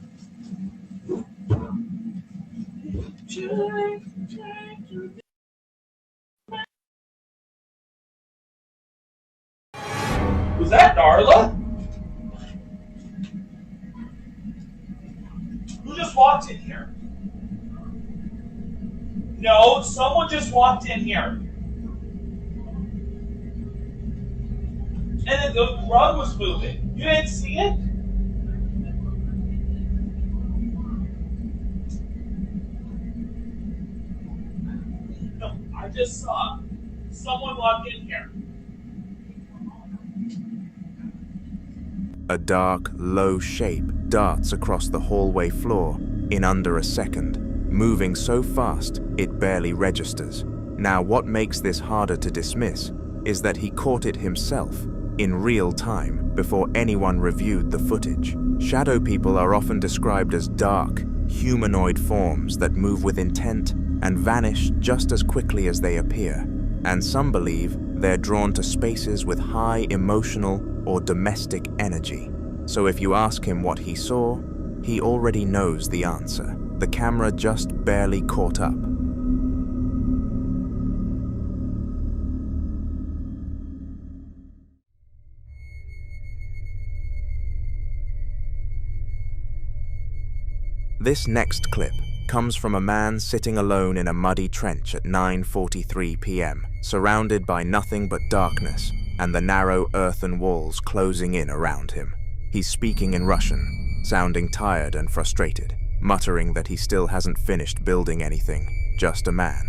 K: Was that Darla? Who just walked in here? No, someone just walked in here. And then the rug was moving. You didn't see it? No, I just saw someone walk in here.
A: A dark, low shape darts across the hallway floor in under a second, moving so fast it barely registers. Now, what makes this harder to dismiss is that he caught it himself, in real time, before anyone reviewed the footage. Shadow people are often described as dark, humanoid forms that move with intent and vanish just as quickly as they appear. And some believe they're drawn to spaces with high emotional or domestic energy. So if you ask him what he saw, he already knows the answer. The camera just barely caught up. This next clip comes from a man sitting alone in a muddy trench at 9:43 p.m., surrounded by nothing but darkness and the narrow earthen walls closing in around him. He's speaking in Russian, sounding tired and frustrated, muttering that he still hasn't finished building anything, just a man,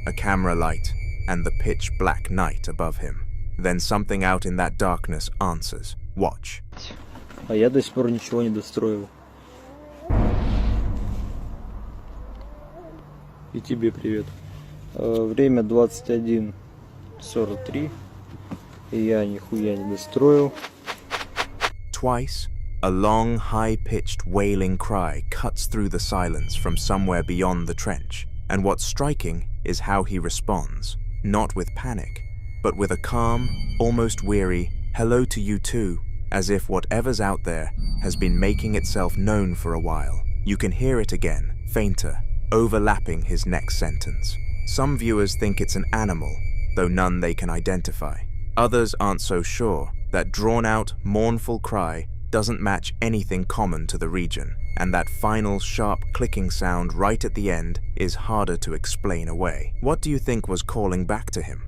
A: a camera light, and the pitch black night above him. Then something out in that darkness answers, "Watch."
R: А я до сих пор ничего не достроил. И тебе привет. Время 21:43. И я нихуя не достроил.
A: Twice, a long, high-pitched wailing cry cuts through the silence from somewhere beyond the trench, and what's striking is how he responds, not with panic, but with a calm, almost weary, "Hello to you too," as if whatever's out there has been making itself known for a while. You can hear it again, fainter, overlapping his next sentence. Some viewers think it's an animal, though none they can identify. Others aren't so sure. That drawn-out, mournful cry doesn't match anything common to the region, and that final sharp clicking sound right at the end is harder to explain away. What do you think was calling back to him?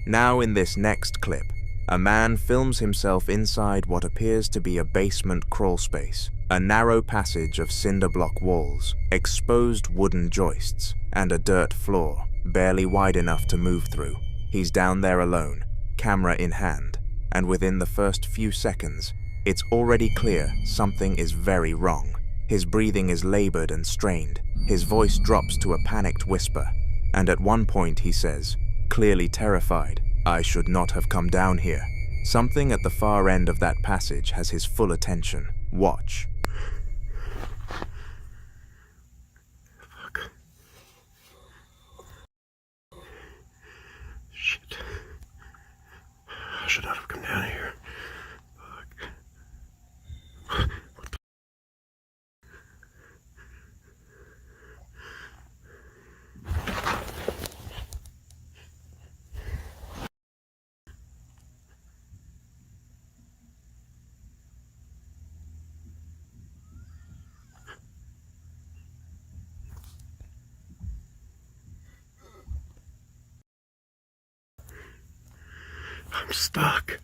A: Now in this next clip, a man films himself inside what appears to be a basement crawl space, a narrow passage of cinder block walls, exposed wooden joists, and a dirt floor, barely wide enough to move through. He's down there alone, camera in hand, and within the first few seconds, it's already clear something is very wrong. His breathing is labored and strained, his voice drops to a panicked whisper, and at one point he says, clearly terrified, "I should not have come down here." Something at the far end of that passage has his full attention. Watch.
I: Fuck. Shit. I should not have come down here. Fuck. What the? I'm stuck.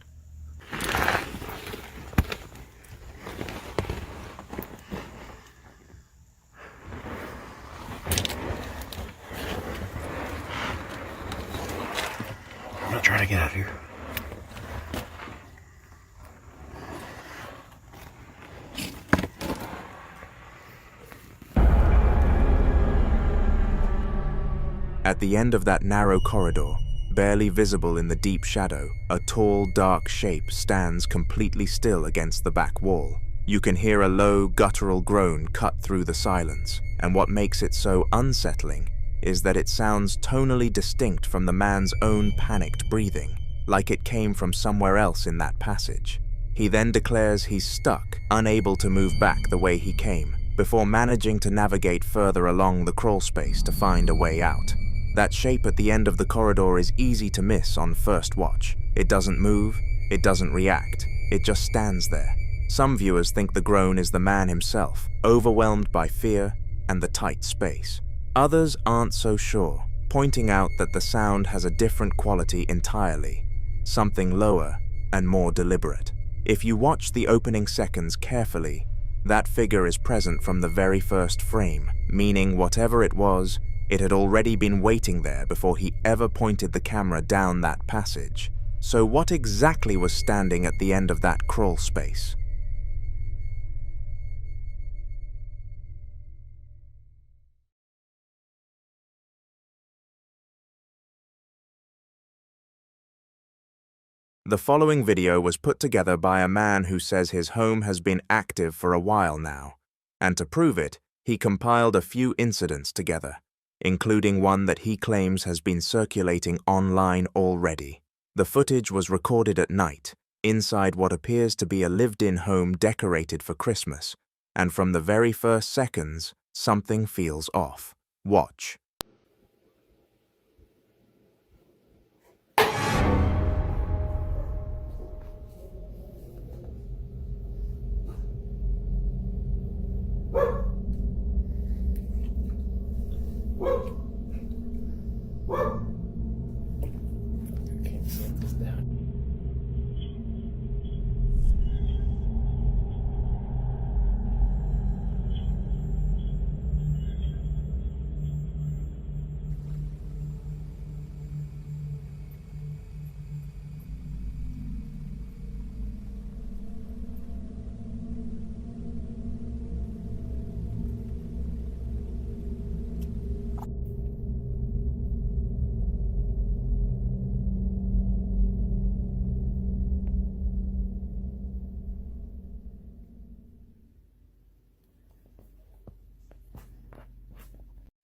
I: I'm not trying to get out of here.
A: At the end of that narrow corridor, barely visible in the deep shadow, a tall, dark shape stands completely still against the back wall. You can hear a low, guttural groan cut through the silence, and what makes it so unsettling is that it sounds tonally distinct from the man's own panicked breathing, like it came from somewhere else in that passage. He then declares he's stuck, unable to move back the way he came, before managing to navigate further along the crawl space to find a way out. That shape at the end of the corridor is easy to miss on first watch. It doesn't move, it doesn't react, it just stands there. Some viewers think the groan is the man himself, overwhelmed by fear and the tight space. Others aren't so sure, pointing out that the sound has a different quality entirely, something lower and more deliberate. If you watch the opening seconds carefully, that figure is present from the very first frame, meaning whatever it was, it had already been waiting there before he ever pointed the camera down that passage. So what exactly was standing at the end of that crawl space? The following video was put together by a man who says his home has been active for a while now, and to prove it, he compiled a few incidents together, including one that he claims has been circulating online already. The footage was recorded at night, inside what appears to be a lived-in home decorated for Christmas, and from the very first seconds, something feels off. Watch.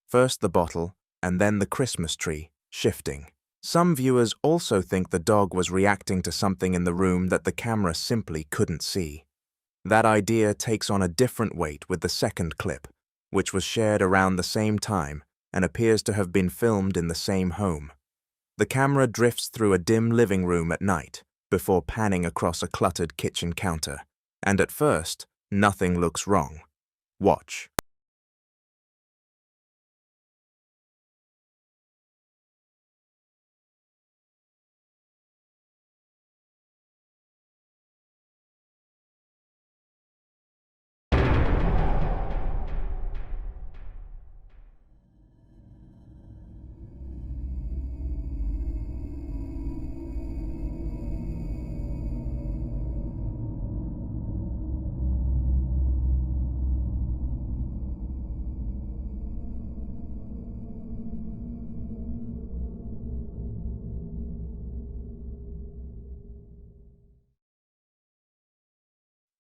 A: First the bottle, and then the Christmas tree, shifting. Some viewers also think the dog was reacting to something in the room that the camera simply couldn't see. That idea takes on a different weight with the second clip, which was shared around the same time and appears to have been filmed in the same home. The camera drifts through a dim living room at night, before panning across a cluttered kitchen counter, and at first, nothing looks wrong. Watch.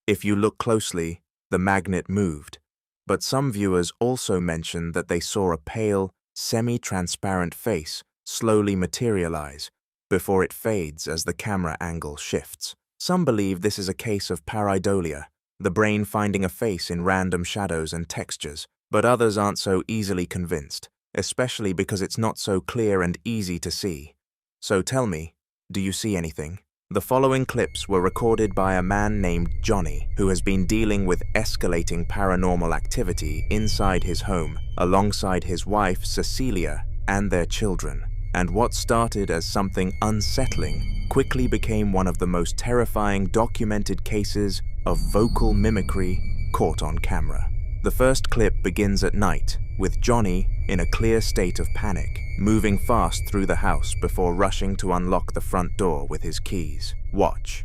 A: If you look closely, the magnet moved, but some viewers also mentioned that they saw a pale, semi-transparent face slowly materialize before it fades as the camera angle shifts. Some believe this is a case of pareidolia, the brain finding a face in random shadows and textures, but others aren't so easily convinced, especially because it's not so clear and easy to see. So tell me, do you see anything? The following clips were recorded by a man named Johnny, who has been dealing with escalating paranormal activity inside his home, alongside his wife Cecilia and their children. And what started as something unsettling quickly became one of the most terrifying documented cases of vocal mimicry caught on camera. The first clip begins at night, with Johnny in a clear state of panic, moving fast through the house before rushing to unlock the front door with his keys. Watch.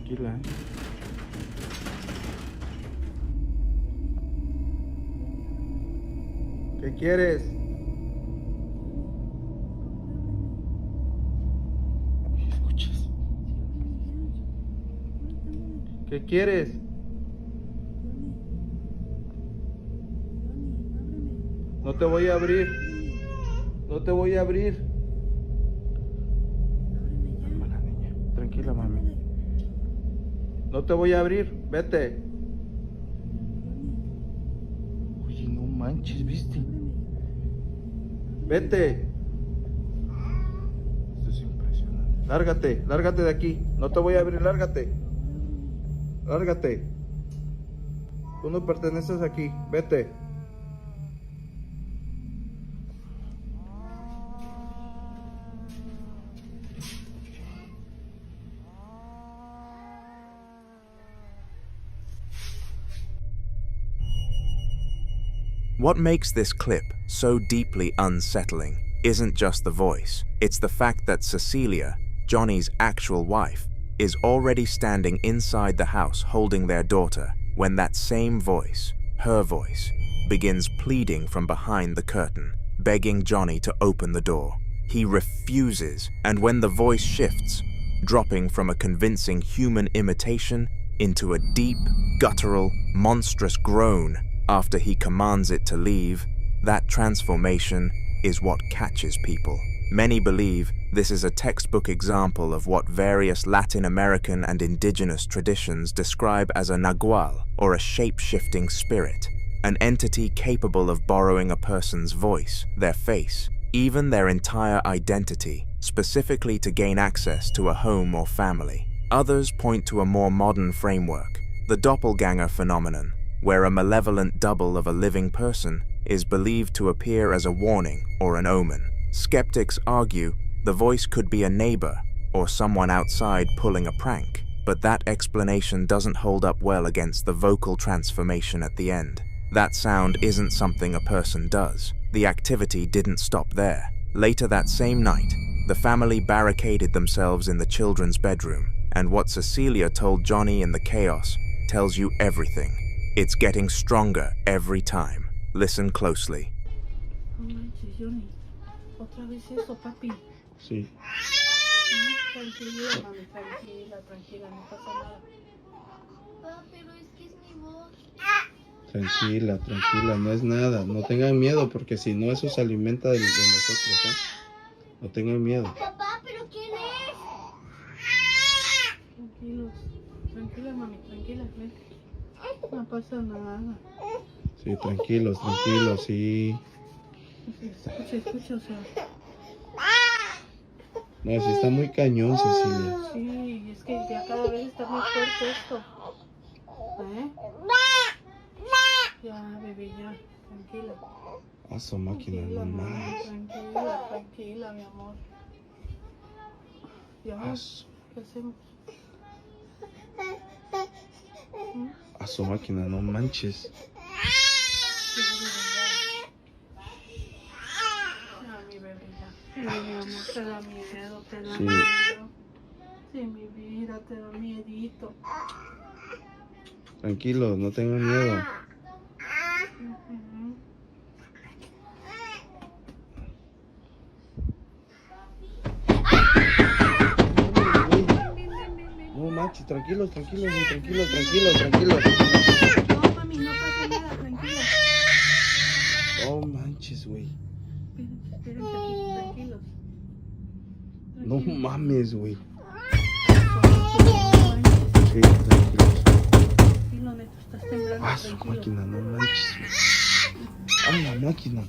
A: Tranquila, ¿eh?
F: ¿Qué quieres? ¿Qué escuchas? ¿Qué quieres? No te voy a abrir. No te voy a abrir. Calma, niña. Tranquila, mami. No te voy a abrir. Vete. Oye, no manches, ¿viste? Vete. Esto es impresionante. Lárgate, lárgate de aquí. No te voy a abrir, lárgate. Lárgate. Tú no perteneces aquí. Vete.
A: What makes this clip so deeply unsettling isn't just the voice, it's the fact that Cecilia, Johnny's actual wife, is already standing inside the house holding their daughter when that same voice, her voice, begins pleading from behind the curtain, begging Johnny to open the door. He refuses, and when the voice shifts, dropping from a convincing human imitation into a deep, guttural, monstrous groan after he commands it to leave, that transformation is what catches people. Many believe this is a textbook example of what various Latin American and indigenous traditions describe as a nagual, or a shape-shifting spirit, an entity capable of borrowing a person's voice, their face, even their entire identity, specifically to gain access to a home or family. Others point to a more modern framework, the doppelganger phenomenon, where a malevolent double of a living person is believed to appear as a warning or an omen. Skeptics argue the voice could be a neighbor or someone outside pulling a prank, but that explanation doesn't hold up well against the vocal transformation at the end. That sound isn't something a person does. The activity didn't stop there. Later that same night, the family barricaded themselves in the children's bedroom, and what Cecilia told Johnny in the chaos tells you everything. It's getting stronger every time. Listen closely.
Q: No manches, Johnny. Otra vez eso, papi.
F: Sí.
Q: Tranquila, mami, tranquila, no pasa nada.
D: Pero es que es mi voz.
F: Tranquila, no es nada. No tengan miedo, porque si no, eso se alimenta de nosotros, ¿eh? No tengan miedo.
D: Papá, ¿pero quién es?
Q: Tranquila, mami, tranquila, ven. No pasa nada.
F: Sí, tranquilos, sí.
Q: Escucha, o sea.
F: No, sí está muy cañón, Cecilia.
Q: Sí, es que ya cada vez está más fuerte esto. ¿Eh? Ya, bebé, ya. Tranquila.
F: A su máquina, no más.
Q: Tranquila, mi amor. Ya ves, ¿qué hacemos?
F: A su máquina, no manches.
Q: Mi bebé, ya. Sí, mi amor, te da miedo.
F: Sí.
Q: Sí, mi vida, te da miedito.
F: Tranquilos, no tengan miedo. No manches, tranquilos.
Q: No, mami, no pasa nada, tranquila.
F: No manches, güey.
Q: Espérense aquí, tranquilos.
F: No mames, güey.
Q: Sí,
F: tranquilos.
Q: Tranquilo, neto, estás temblando.
F: A su máquina, no manches, güey. A la máquina.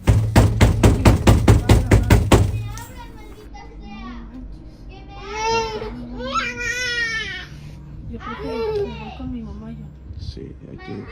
Q: Yo creo que me voy con mi mamá yo.
F: Sí, hay que irnos.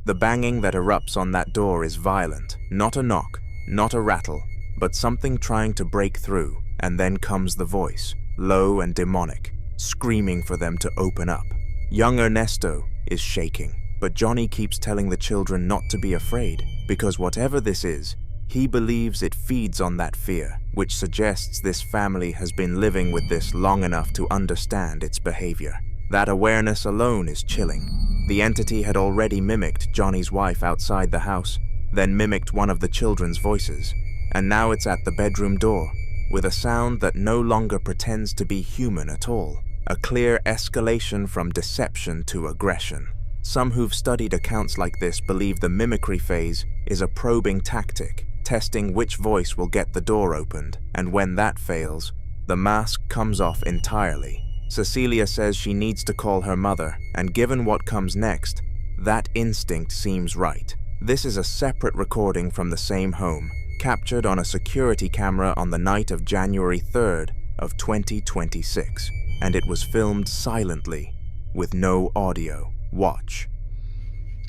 A: The banging that erupts on that door is violent. Not a knock, not a rattle, but something trying to break through, and then comes the voice, low and demonic, screaming for them to open up. Young Ernesto is shaking, but Johnny keeps telling the children not to be afraid, because whatever this is, he believes it feeds on that fear, which suggests this family has been living with this long enough to understand its behavior. That awareness alone is chilling. The entity had already mimicked Johnny's wife outside the house, then mimicked one of the children's voices, and now it's at the bedroom door, with a sound that no longer pretends to be human at all, a clear escalation from deception to aggression. Some who've studied accounts like this believe the mimicry phase is a probing tactic, testing which voice will get the door opened, and when that fails, the mask comes off entirely. Cecilia says she needs to call her mother, and given what comes next, that instinct seems right. This is a separate recording from the same home, captured on a security camera on the night of January 3rd of 2026, and it was filmed silently, with no audio. Watch.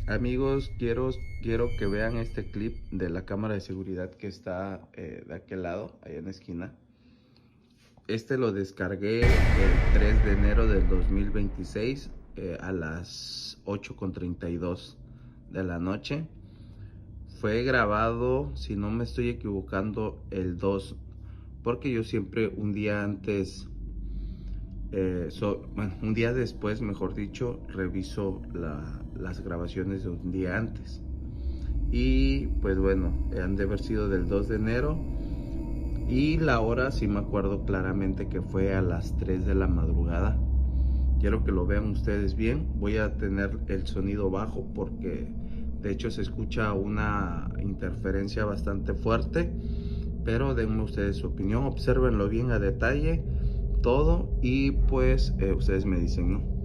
F: Amigos, quiero que vean este clip de la cámara de seguridad que está de aquel lado, ahí en la esquina. Este lo descargué el 3 de enero del 2026
S: a las 8:32 de la noche. Fue grabado, si no me estoy equivocando, el 2, porque yo siempre un día antes, un día después, mejor dicho, reviso las grabaciones de un día antes. Y pues bueno, han de haber sido del 2 de enero. Y la hora sí me acuerdo claramente que fue a las 3 de la madrugada. Quiero que lo vean ustedes bien. Voy a tener el sonido bajo porque de hecho se escucha una interferencia bastante fuerte. Pero denme ustedes su opinión, obsérvenlo bien a detalle todo y pues ustedes me dicen, ¿no?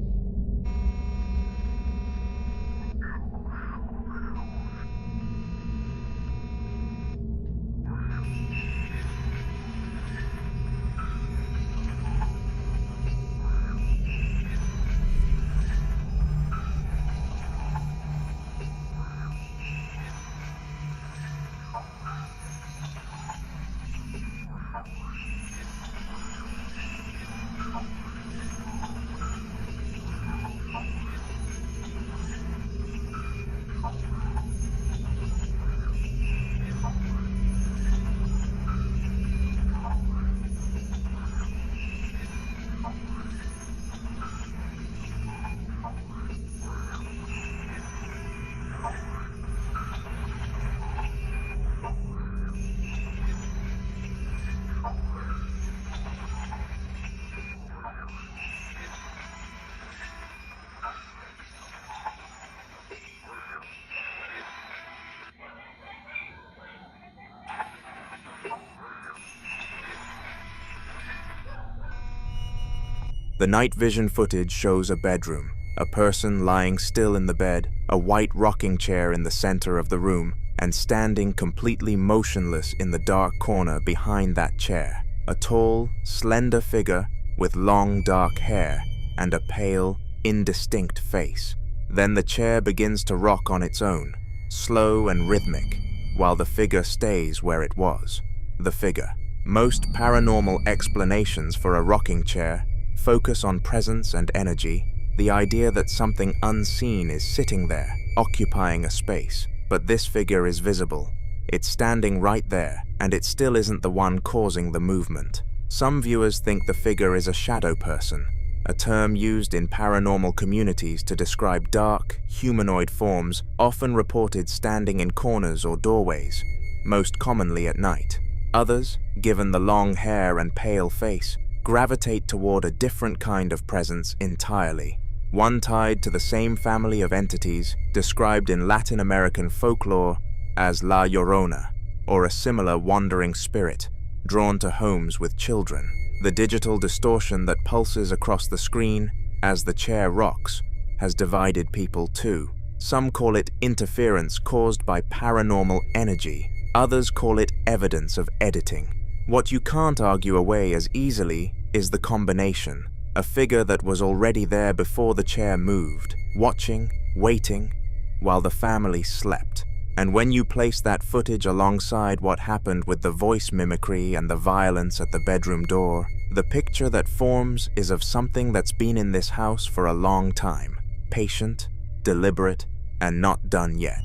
A: The night vision footage shows a bedroom, a person lying still in the bed, a white rocking chair in the center of the room, and standing completely motionless in the dark corner behind that chair, a tall, slender figure with long dark hair and a pale, indistinct face. Then the chair begins to rock on its own, slow and rhythmic, while the figure stays where it was. The figure. Most paranormal explanations for a rocking chair focus on presence and energy, the idea that something unseen is sitting there, occupying a space. But this figure is visible. It's standing right there, and it still isn't the one causing the movement. Some viewers think the figure is a shadow person, a term used in paranormal communities to describe dark, humanoid forms often reported standing in corners or doorways, most commonly at night. Others, given the long hair and pale face, gravitate toward a different kind of presence entirely, one tied to the same family of entities described in Latin American folklore as La Llorona, or a similar wandering spirit drawn to homes with children. The digital distortion that pulses across the screen as the chair rocks has divided people too. Some call it interference caused by paranormal energy. Others call it evidence of editing. What you can't argue away as easily is the combination, a figure that was already there before the chair moved, watching, waiting, while the family slept. And when you place that footage alongside what happened with the voice mimicry and the violence at the bedroom door, the picture that forms is of something that's been in this house for a long time, patient, deliberate, and not done yet.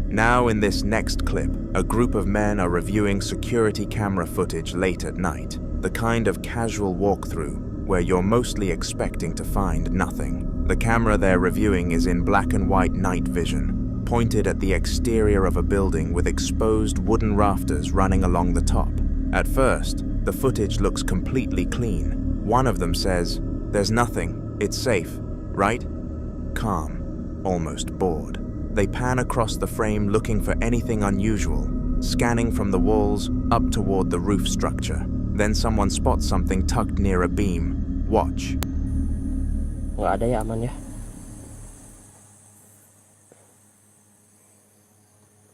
A: Now in this next clip, a group of men are reviewing security camera footage late at night, the kind of casual walkthrough where you're mostly expecting to find nothing. The camera they're reviewing is in black and white night vision, pointed at the exterior of a building with exposed wooden rafters running along the top. At first, the footage looks completely clean. One of them says, "There's nothing, it's safe, right?" Calm, almost bored. They pan across the frame looking for anything unusual, scanning from the walls up toward the roof structure. Then someone spots something tucked near a beam. Watch.
T: Nggak ada ya, aman ya.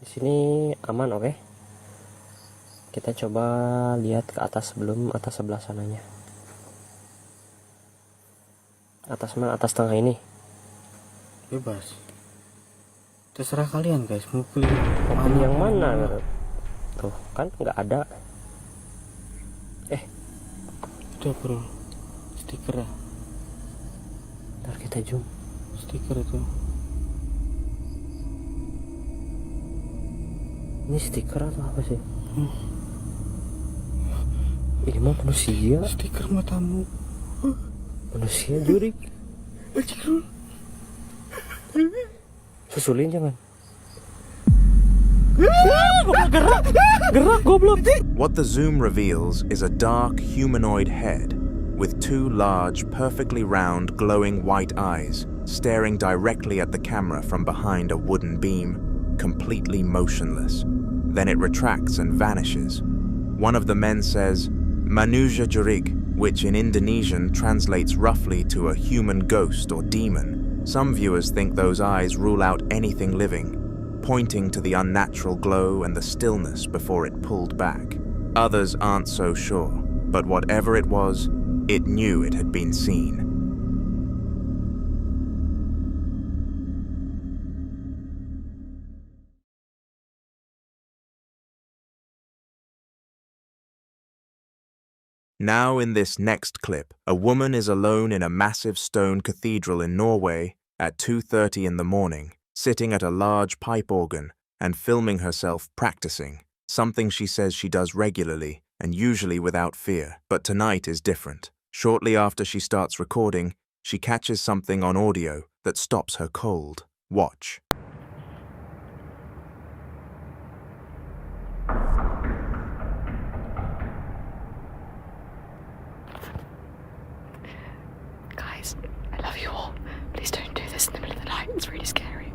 T: Di sini aman, oke. Kita coba lihat ke atas sebelum atas sebelah sananya. Atas mana? Atas tengah ini.
N: Bebas.
T: Terserah kalian guys, mau pilih pohon yang mana? Tuh kan nggak ada. Itu bro, stiker ya. Ntar kita zoom. Stiker itu. Ini stiker atau apa sih? Ini mah manusia.
N: Stiker matamu.
T: Manusia jurik. Susulin jangan. Gerak goblok.
A: What the zoom reveals is a dark humanoid head with two large, perfectly round, glowing white eyes staring directly at the camera from behind a wooden beam, completely motionless. Then it retracts and vanishes. One of the men says, "Manusia jurig," which in Indonesian translates roughly to a human ghost or demon. Some viewers think those eyes rule out anything living, pointing to the unnatural glow and the stillness before it pulled back. Others aren't so sure, but whatever it was, it knew it had been seen. Now in this next clip, a woman is alone in a massive stone cathedral in Norway at 2:30 in the morning, sitting at a large pipe organ and filming herself practicing, something she says she does regularly and usually without fear. But tonight is different. Shortly after she starts recording, she catches something on audio that stops her cold. Watch.
U: Guys, I love you all. Please don't do this in the middle of the night. It's really scary.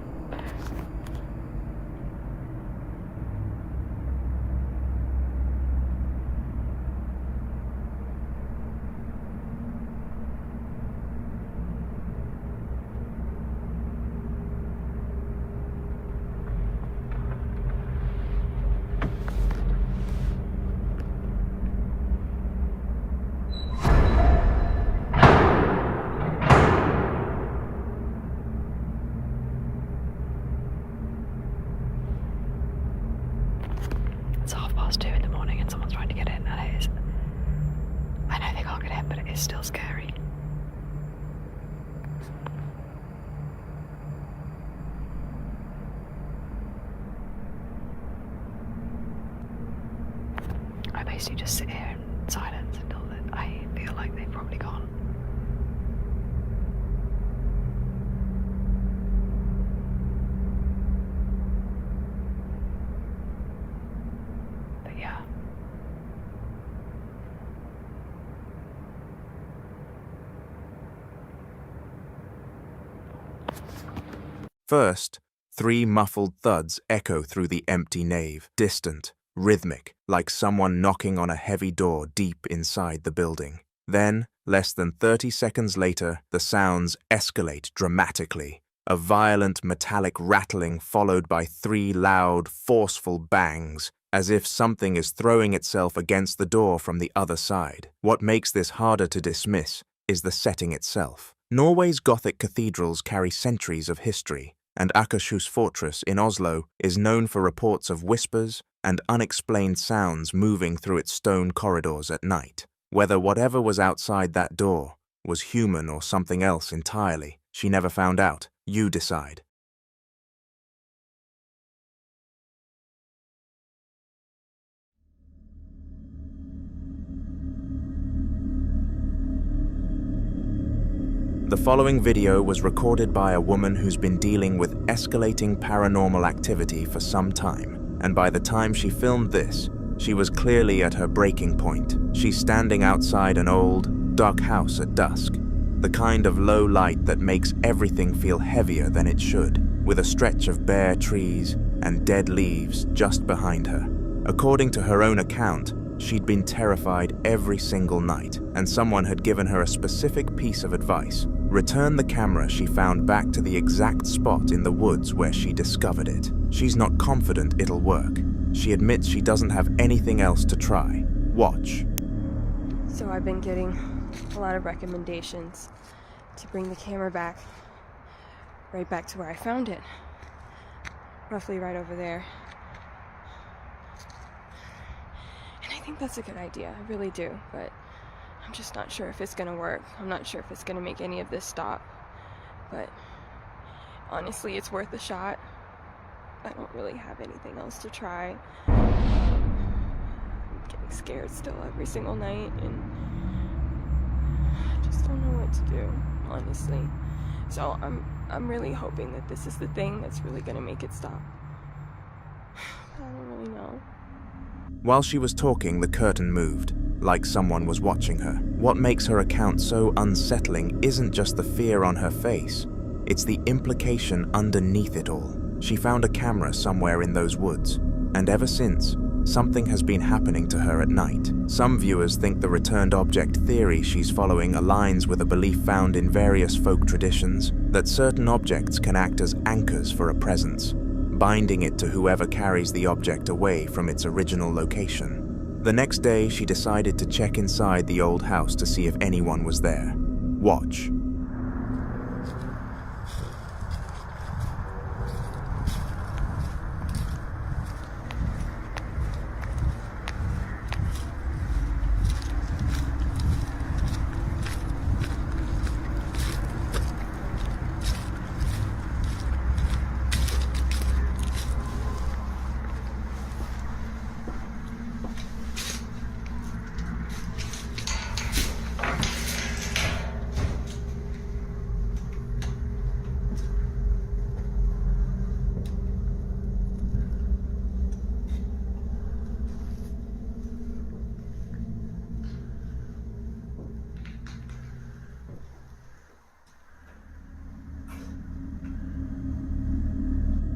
U: It's 2:30 in the morning and someone's trying to get in, and it is... I know they can't get in, but it is still scary. I basically just sit here in silence until I feel like they've probably gone. But yeah.
A: First, 3 muffled thuds echo through the empty nave, distant, rhythmic, like someone knocking on a heavy door deep inside the building. Then, less than 30 seconds later, the sounds escalate dramatically, a violent metallic rattling followed by 3 loud, forceful bangs, as if something is throwing itself against the door from the other side. What makes this harder to dismiss is the setting itself. Norway's Gothic cathedrals carry centuries of history, and Akershus Fortress in Oslo is known for reports of whispers and unexplained sounds moving through its stone corridors at night. Whether whatever was outside that door was human or something else entirely, she never found out. You decide. The following video was recorded by a woman who's been dealing with escalating paranormal activity for some time, and by the time she filmed this, she was clearly at her breaking point. She's standing outside an old, dark house at dusk, the kind of low light that makes everything feel heavier than it should, with a stretch of bare trees and dead leaves just behind her. According to her own account, she'd been terrified every single night, and someone had given her a specific piece of advice. Return the camera she found back to the exact spot in the woods where she discovered it. She's not confident it'll work. She admits she doesn't have anything else to try. Watch.
D: So I've been getting a lot of recommendations to bring the camera back, right back to where I found it.
B: roughly right over there. And I think that's a good idea, I really do, but I'm just not sure if it's gonna work. I'm not sure if it's gonna make any of this stop, but honestly, it's worth a shot. I don't really have anything else to try. I'm getting scared still every single night, and I just don't know what to do, honestly. So I'm really hoping that this is the thing that's really gonna make it stop. I don't really know.
A: While she was talking, the curtain moved, like someone was watching her. What makes her account so unsettling isn't just the fear on her face, it's the implication underneath it all. She found a camera somewhere in those woods, and ever since, something has been happening to her at night. Some viewers think the returned object theory she's following aligns with a belief found in various folk traditions that certain objects can act as anchors for a presence, binding it to whoever carries the object away from its original location. The next day, she decided to check inside the old house to see if anyone was there. Watch.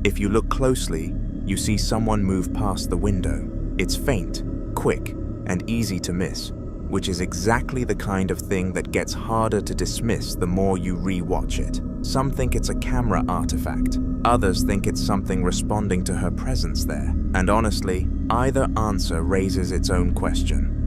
A: If you look closely, you see someone move past the window. It's faint, quick, and easy to miss, which is exactly the kind of thing that gets harder to dismiss the more you re-watch it. Some think it's a camera artifact. Others think it's something responding to her presence there. And honestly, either answer raises its own question.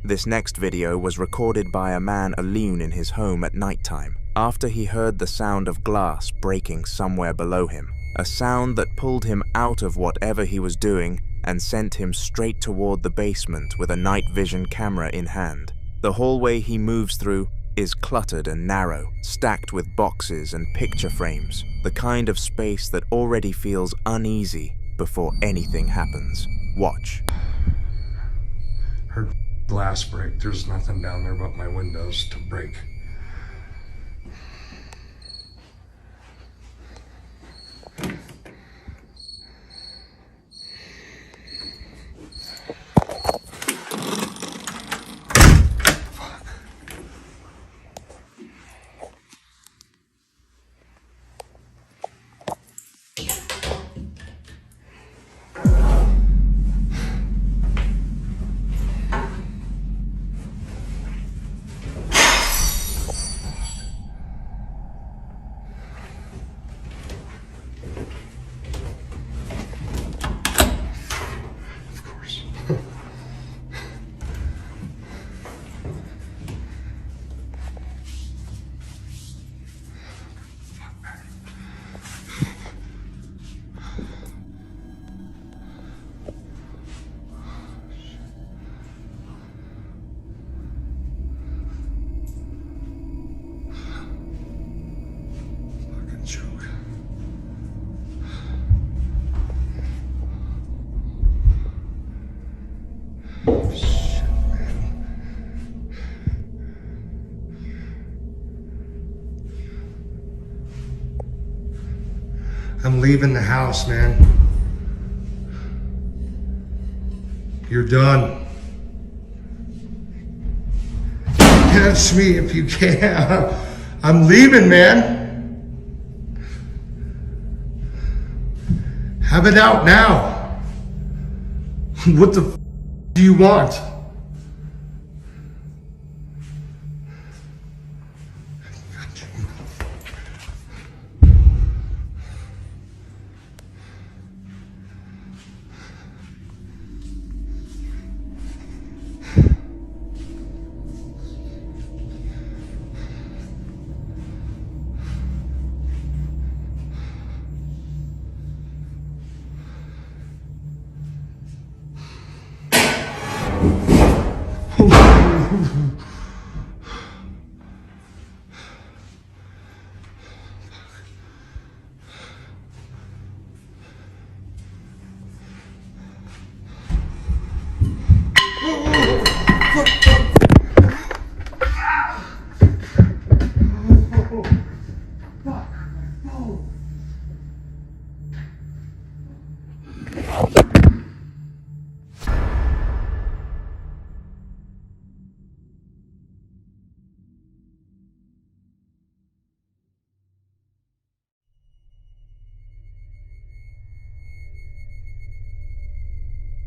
A: This next video was recorded by a man alone in his home at nighttime, after he heard the sound of glass breaking somewhere below him, a sound that pulled him out of whatever he was doing and sent him straight toward the basement with a night vision camera in hand. The hallway he moves through is cluttered and narrow, stacked with boxes and picture frames, the kind of space that already feels uneasy before anything happens. Watch.
V: Heard glass break. There's nothing down there but my windows to break. I'm leaving the house, man. You're done. Catch me if you can. I'm leaving, man. Have it out now. What the f do you want?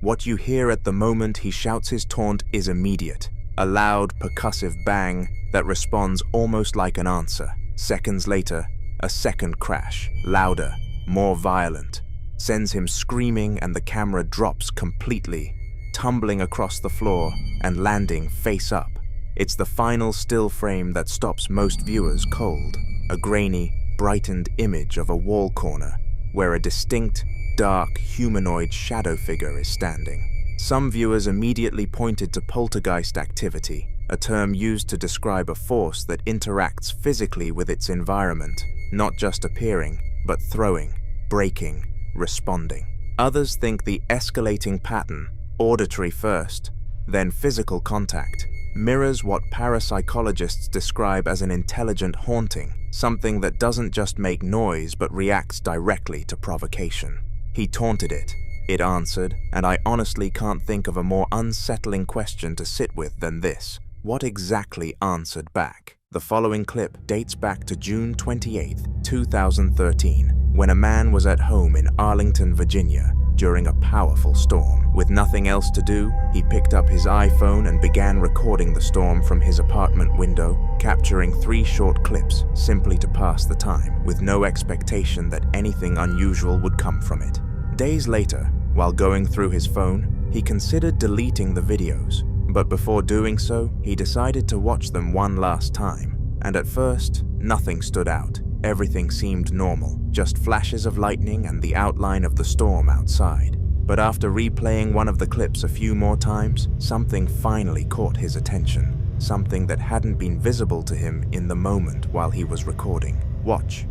A: What you hear at the moment he shouts his taunt is immediate, a loud, percussive bang that responds almost like an answer. Seconds later, a second crash, louder, more violent, sends him screaming, and the camera drops completely, tumbling across the floor and landing face up. It's the final still frame that stops most viewers cold, a grainy, brightened image of a wall corner where a distinct, dark, humanoid shadow figure is standing. Some viewers immediately pointed to poltergeist activity, a term used to describe a force that interacts physically with its environment, not just appearing, but throwing, breaking, responding. Others think the escalating pattern, auditory first, then physical contact, mirrors what parapsychologists describe as an intelligent haunting, something that doesn't just make noise but reacts directly to provocation. He taunted it. It answered, and I honestly can't think of a more unsettling question to sit with than this. What exactly answered back? The following clip dates back to June 28, 2013, when a man was at home in Arlington, Virginia, during a powerful storm. With nothing else to do, he picked up his iPhone and began recording the storm from his apartment window, capturing 3 short clips simply to pass the time, with no expectation that anything unusual would come from it. Days later, while going through his phone, he considered deleting the videos, but before doing so, he decided to watch them one last time, and at first, nothing stood out. Everything seemed normal, just flashes of lightning and the outline of the storm outside. But after replaying one of the clips a few more times, something finally caught his attention, something that hadn't been visible to him in the moment while he was recording. Watch.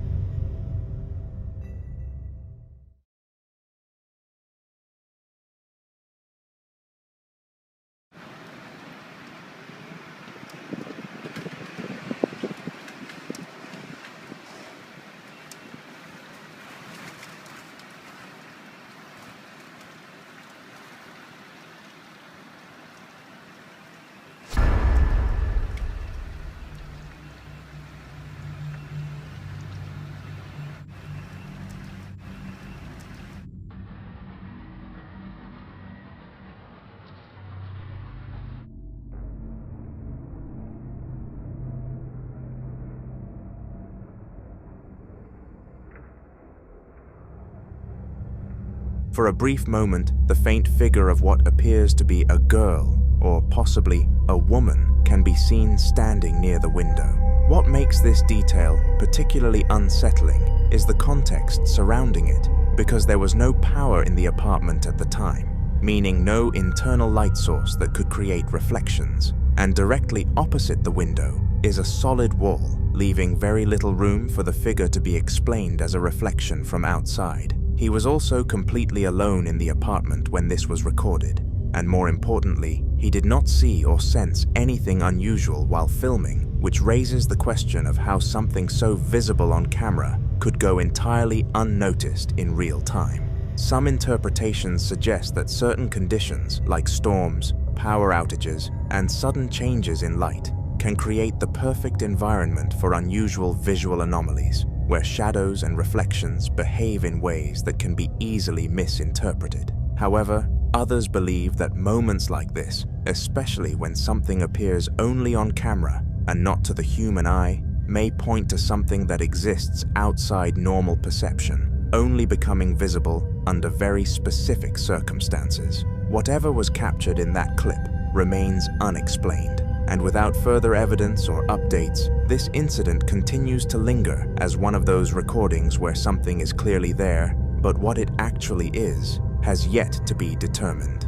A: For a brief moment, the faint figure of what appears to be a girl, or possibly a woman, can be seen standing near the window. What makes this detail particularly unsettling is the context surrounding it, because there was no power in the apartment at the time, meaning no internal light source that could create reflections, and directly opposite the window is a solid wall, leaving very little room for the figure to be explained as a reflection from outside. He was also completely alone in the apartment when this was recorded, and more importantly, he did not see or sense anything unusual while filming, which raises the question of how something so visible on camera could go entirely unnoticed in real time. Some interpretations suggest that certain conditions, like storms, power outages, and sudden changes in light, can create the perfect environment for unusual visual anomalies, where shadows and reflections behave in ways that can be easily misinterpreted. However, others believe that moments like this, especially when something appears only on camera and not to the human eye, may point to something that exists outside normal perception, only becoming visible under very specific circumstances. Whatever was captured in that clip remains unexplained, and without further evidence or updates, this incident continues to linger as one of those recordings where something is clearly there, but what it actually is has yet to be determined.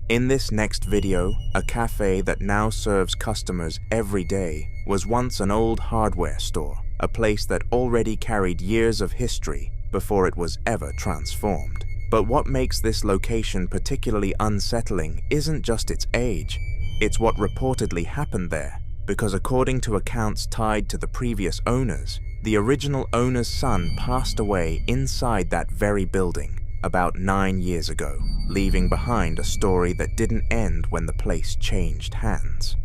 A: In this next video, a cafe that now serves customers every day was once an old hardware store, a place that already carried years of history before it was ever transformed. But what makes this location particularly unsettling isn't just its age, it's what reportedly happened there, because according to accounts tied to the previous owners, the original owner's son passed away inside that very building about 9 years ago, leaving behind a story that didn't end when the place changed hands.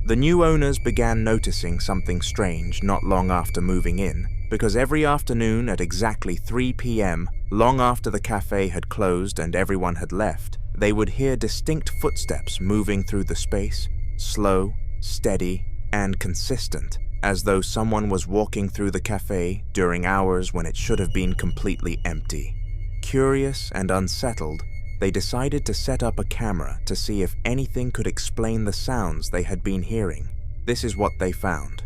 A: The new owners began noticing something strange not long after moving in, because every afternoon at exactly 3 p.m., long after the cafe had closed and everyone had left, they would hear distinct footsteps moving through the space, slow, steady, and consistent, as though someone was walking through the cafe during hours when it should have been completely empty. Curious and unsettled, they decided to set up a camera to see if anything could explain the sounds they had been hearing. This is what they found.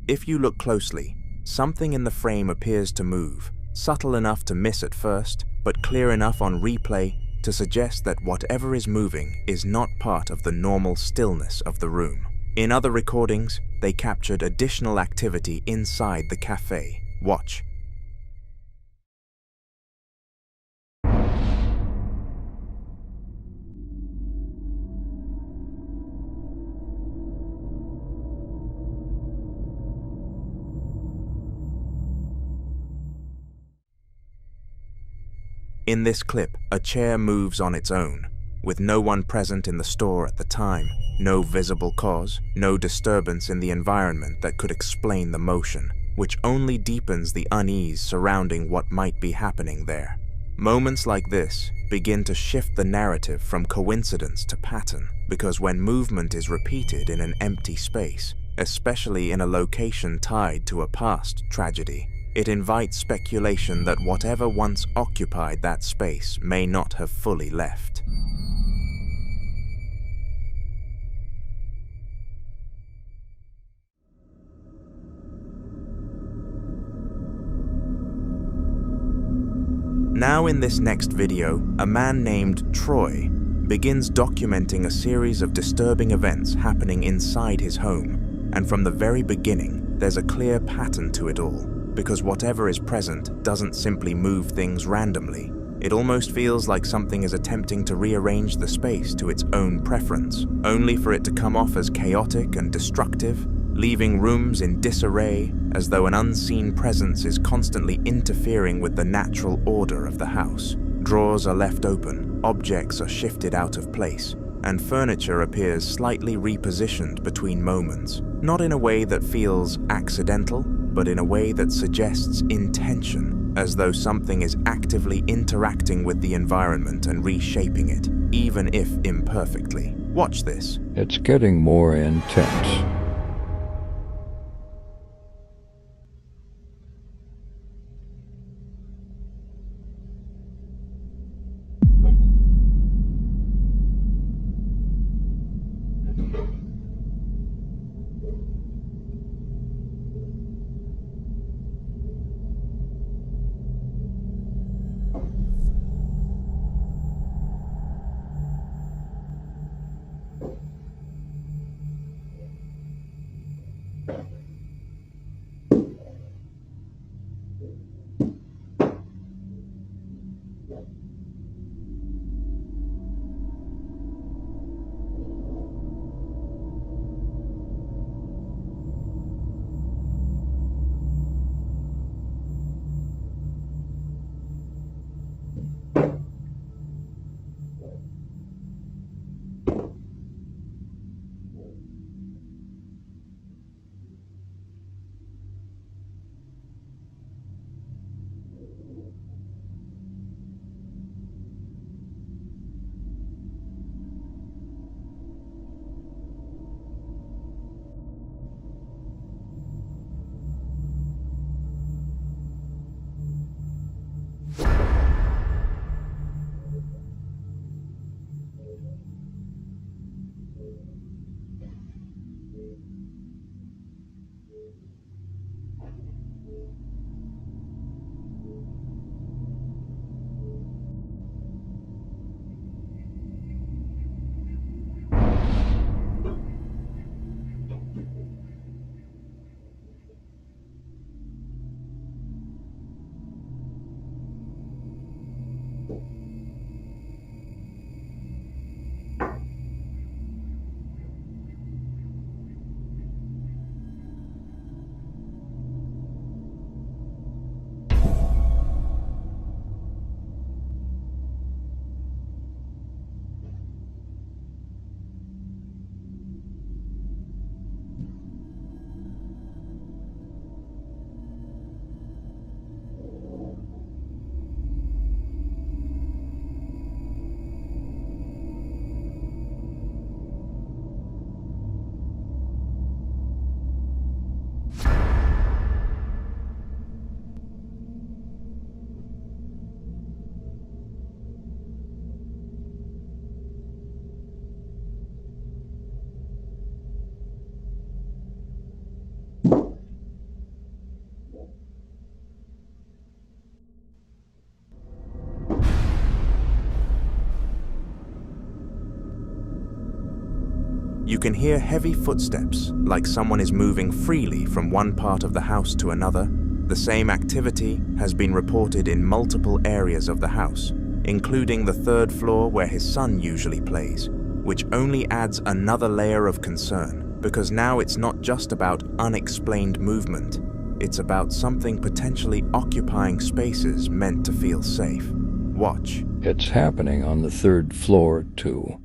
A: If you look closely, something in the frame appears to move, subtle enough to miss at first, but clear enough on replay to suggest that whatever is moving is not part of the normal stillness of the room. In other recordings, they captured additional activity inside the cafe. Watch. In this clip, a chair moves on its own, with no one present in the store at the time, no visible cause, no disturbance in the environment that could explain the motion, which only deepens the unease surrounding what might be happening there. Moments like this begin to shift the narrative from coincidence to pattern, because when movement is repeated in an empty space, especially in a location tied to a past tragedy, it invites speculation that whatever once occupied that space may not have fully left. Now in this next video, a man named Troy begins documenting a series of disturbing events happening inside his home, and from the very beginning, there's a clear pattern to it all. Because whatever is present doesn't simply move things randomly. It almost feels like something is attempting to rearrange the space to its own preference, only for it to come off as chaotic and destructive, leaving rooms in disarray as though an unseen presence is constantly interfering with the natural order of the house. Drawers are left open, objects are shifted out of place, and furniture appears slightly repositioned between moments, not in a way that feels accidental, but in a way that suggests intention, as though something is actively interacting with the environment and reshaping it, even if imperfectly. Watch this.
C: It's getting more intense.
A: You can hear heavy footsteps, like someone is moving freely from one part of the house to another. The same activity has been reported in multiple areas of the house, including the 3rd floor where his son usually plays, which only adds another layer of concern, because now it's not just about unexplained movement, it's about something potentially occupying spaces meant to feel safe. Watch.
C: It's happening on the 3rd floor, too.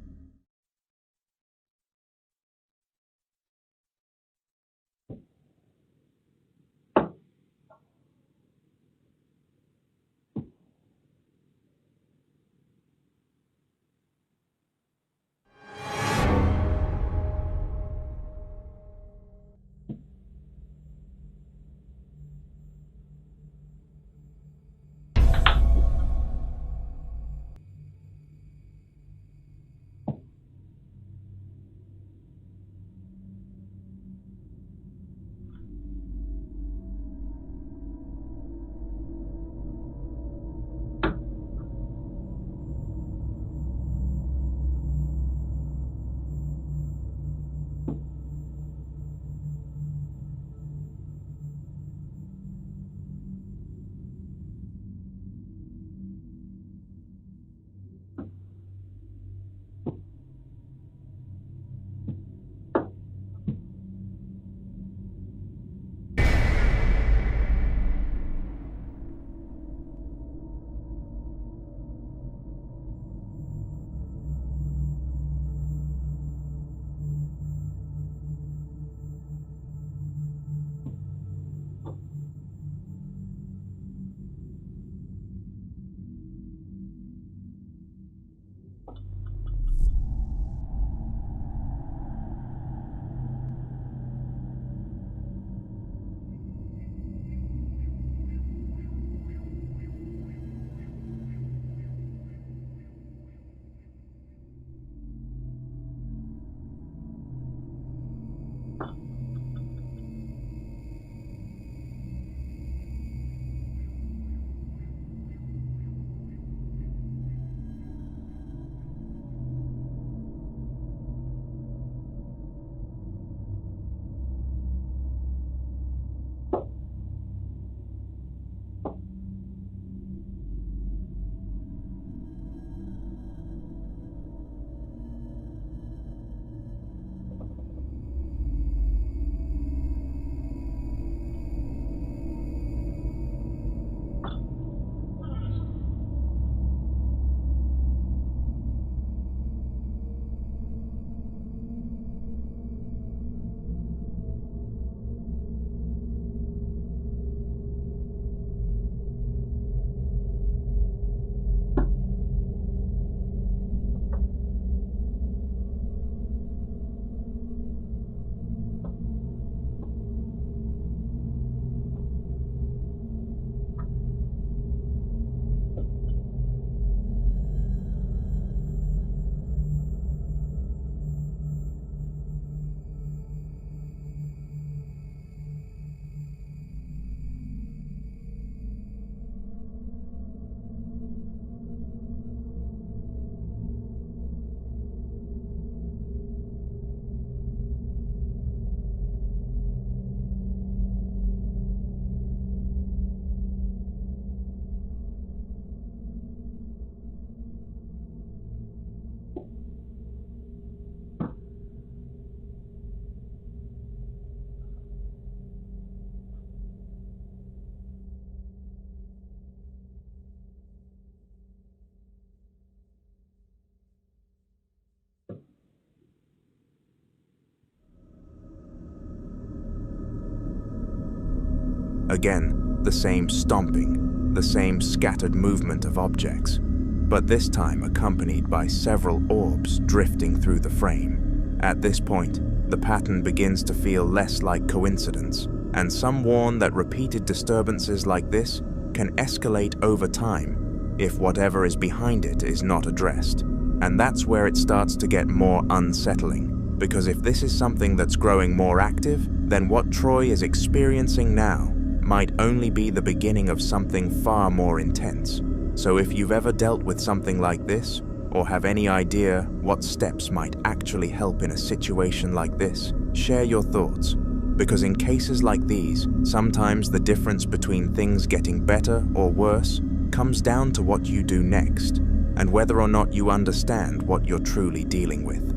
A: Again, the same stomping, the same scattered movement of objects, but this time accompanied by several orbs drifting through the frame. At this point, the pattern begins to feel less like coincidence, and some warn that repeated disturbances like this can escalate over time if whatever is behind it is not addressed. And that's where it starts to get more unsettling, because if this is something that's growing more active, then what Troy is experiencing now might only be the beginning of something far more intense. So if you've ever dealt with something like this, Or have any idea what steps might actually help in a situation like this? Share your thoughts, because in cases like these, sometimes the difference between things getting better or worse comes down to what you do next, and whether or not you understand what you're truly dealing with.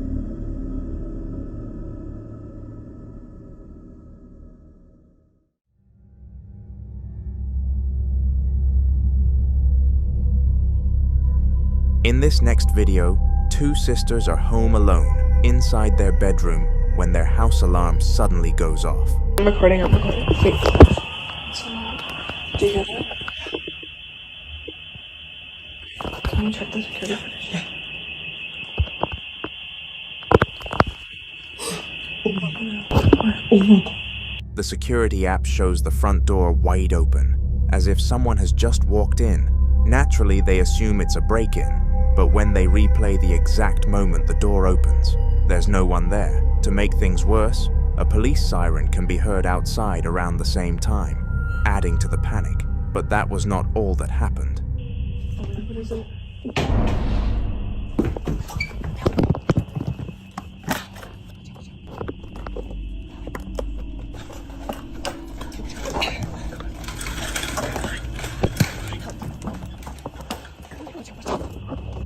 A: In this next video, two sisters are home alone inside their bedroom when their house alarm suddenly goes off.
E: I'm recording. Wait. Do you hear that? Can you check the security footage? Yeah. Oh my god.
A: The security app shows the front door wide open, as if someone has just walked in. Naturally, they assume it's a break-in, but when they replay the exact moment the door opens, there's no one there. To make things worse, a police siren can be heard outside around the same time, adding to the panic. But that was not all that happened.
E: What is it?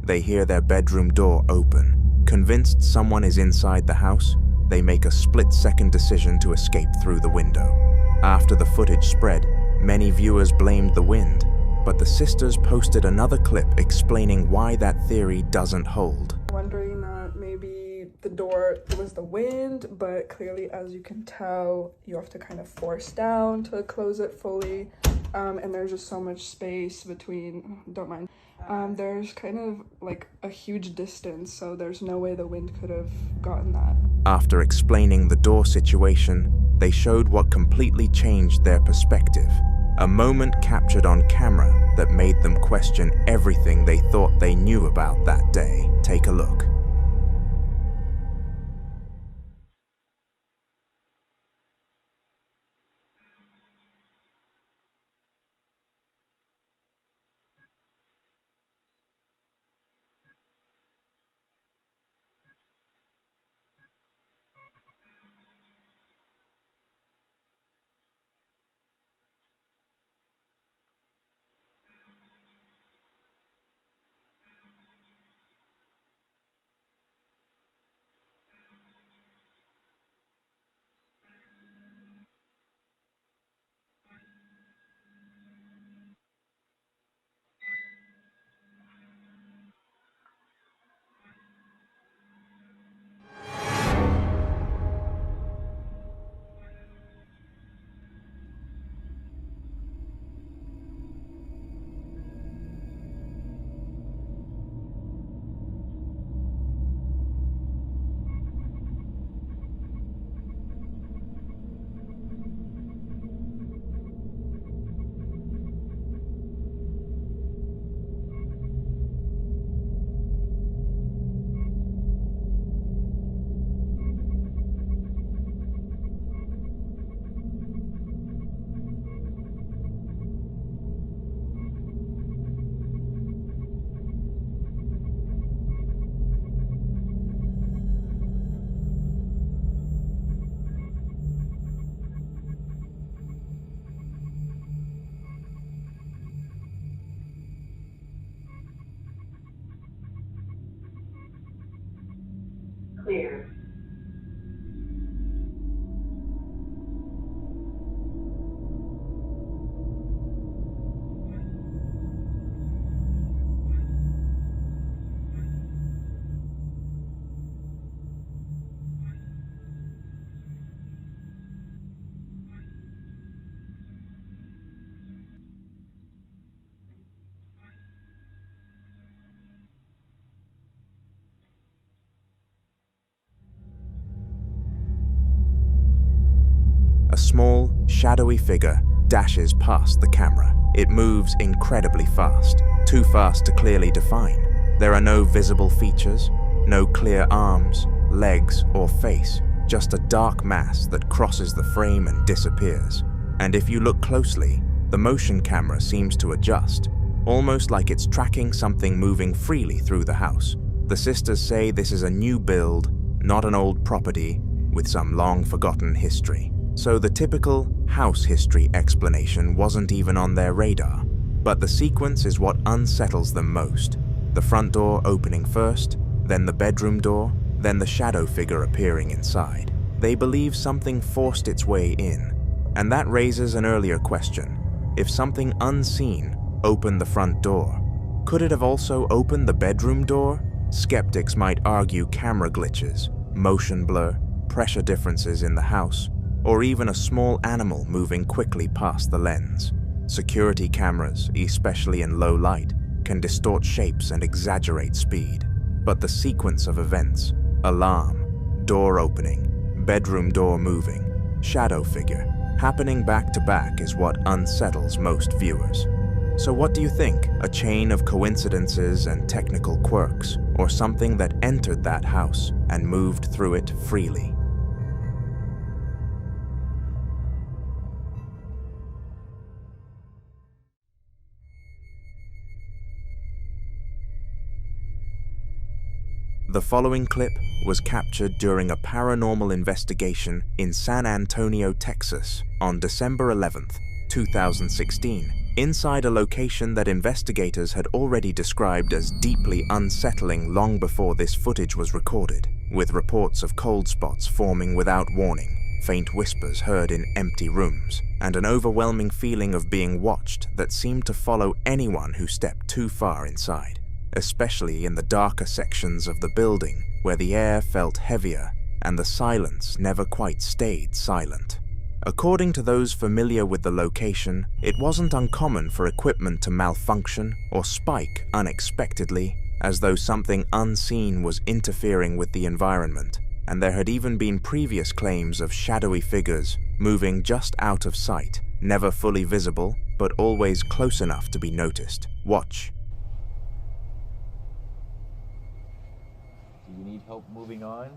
A: They hear their bedroom door open. Convinced someone is inside the house, they make a split-second decision to escape through the window. After the footage spread, many viewers blamed the wind, but the sisters posted another clip explaining why that theory doesn't hold.
E: Wondering that maybe the door, it was the wind, but clearly, as you can tell, you have to kind of force down to close it fully, and there's just so much space between, don't mind. There's kind of like a huge distance, so there's no way the wind could have gotten that.
A: After explaining the door situation, they showed what completely changed their perspective. A moment captured on camera that made them question everything they thought they knew about that day. Take a look.
J: Clear.
A: A small, shadowy figure dashes past the camera. It moves incredibly fast, too fast to clearly define. There are no visible features, no clear arms, legs, or face, just a dark mass that crosses the frame and disappears. And if you look closely, the motion camera seems to adjust, almost like it's tracking something moving freely through the house. The sisters say this is a new build, not an old property with some long-forgotten history. So the typical house history explanation wasn't even on their radar. But the sequence is what unsettles them most. The front door opening first, then the bedroom door, then the shadow figure appearing inside. They believe something forced its way in. And that raises an earlier question. If something unseen opened the front door, could it have also opened the bedroom door? Skeptics might argue camera glitches, motion blur, pressure differences in the house, or even a small animal moving quickly past the lens. Security cameras, especially in low light, can distort shapes and exaggerate speed. But the sequence of events, alarm, door opening, bedroom door moving, shadow figure, happening back to back is what unsettles most viewers. So what do you think? A chain of coincidences and technical quirks, or something that entered that house and moved through it freely? The following clip was captured during a paranormal investigation in San Antonio, Texas on December 11th, 2016, inside a location that investigators had already described as deeply unsettling long before this footage was recorded, with reports of cold spots forming without warning, faint whispers heard in empty rooms, and an overwhelming feeling of being watched that seemed to follow anyone who stepped too far inside, especially in the darker sections of the building where the air felt heavier and the silence never quite stayed silent. According to those familiar with the location, it wasn't uncommon for equipment to malfunction or spike unexpectedly, as though something unseen was interfering with the environment, and there had even been previous claims of shadowy figures moving just out of sight, never fully visible, but always close enough to be noticed. Watch.
J: Do you need help moving on?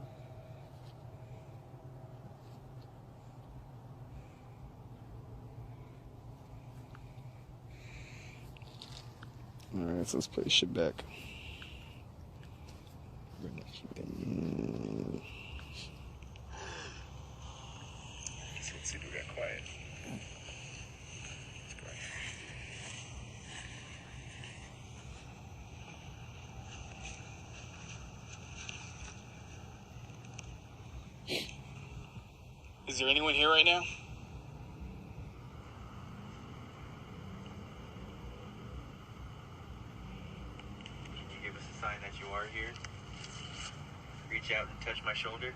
F: Alright, so let's play this shit back.
J: Let's see if we got quiet.
M: Is there anyone here right now?
J: Can you give us a sign that you are here? Reach out and touch my shoulder.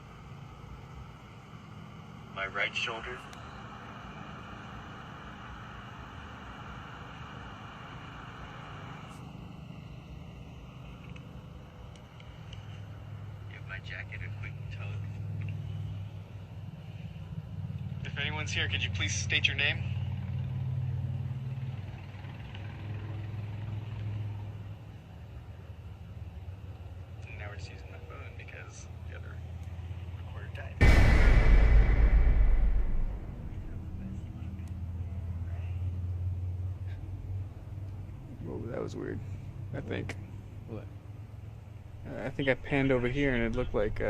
J: My right shoulder. Give my jacket a quick tug.
M: If anyone's here, could you please state your name? Now we're just using my phone because the other recorder died.
W: Whoa, that was weird. I think. What? I think I panned over here and it looked like,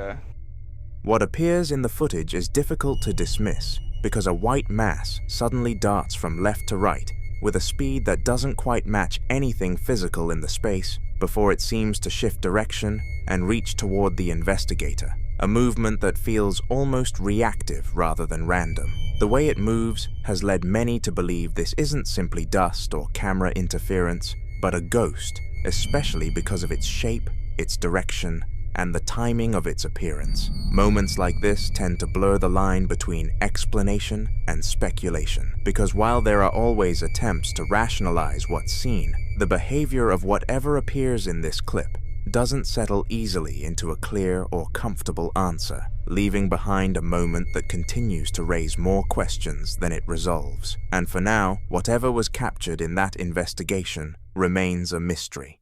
A: What appears in the footage is difficult to dismiss because a white mass suddenly darts from left to right with a speed that doesn't quite match anything physical in the space before it seems to shift direction and reach toward the investigator, a movement that feels almost reactive rather than random. The way it moves has led many to believe this isn't simply dust or camera interference, but a ghost, especially because of its shape, its direction, and the timing of its appearance. Moments like this tend to blur the line between explanation and speculation, because while there are always attempts to rationalize what's seen, the behavior of whatever appears in this clip doesn't settle easily into a clear or comfortable answer, leaving behind a moment that continues to raise more questions than it resolves. And for now, whatever was captured in that investigation remains a mystery.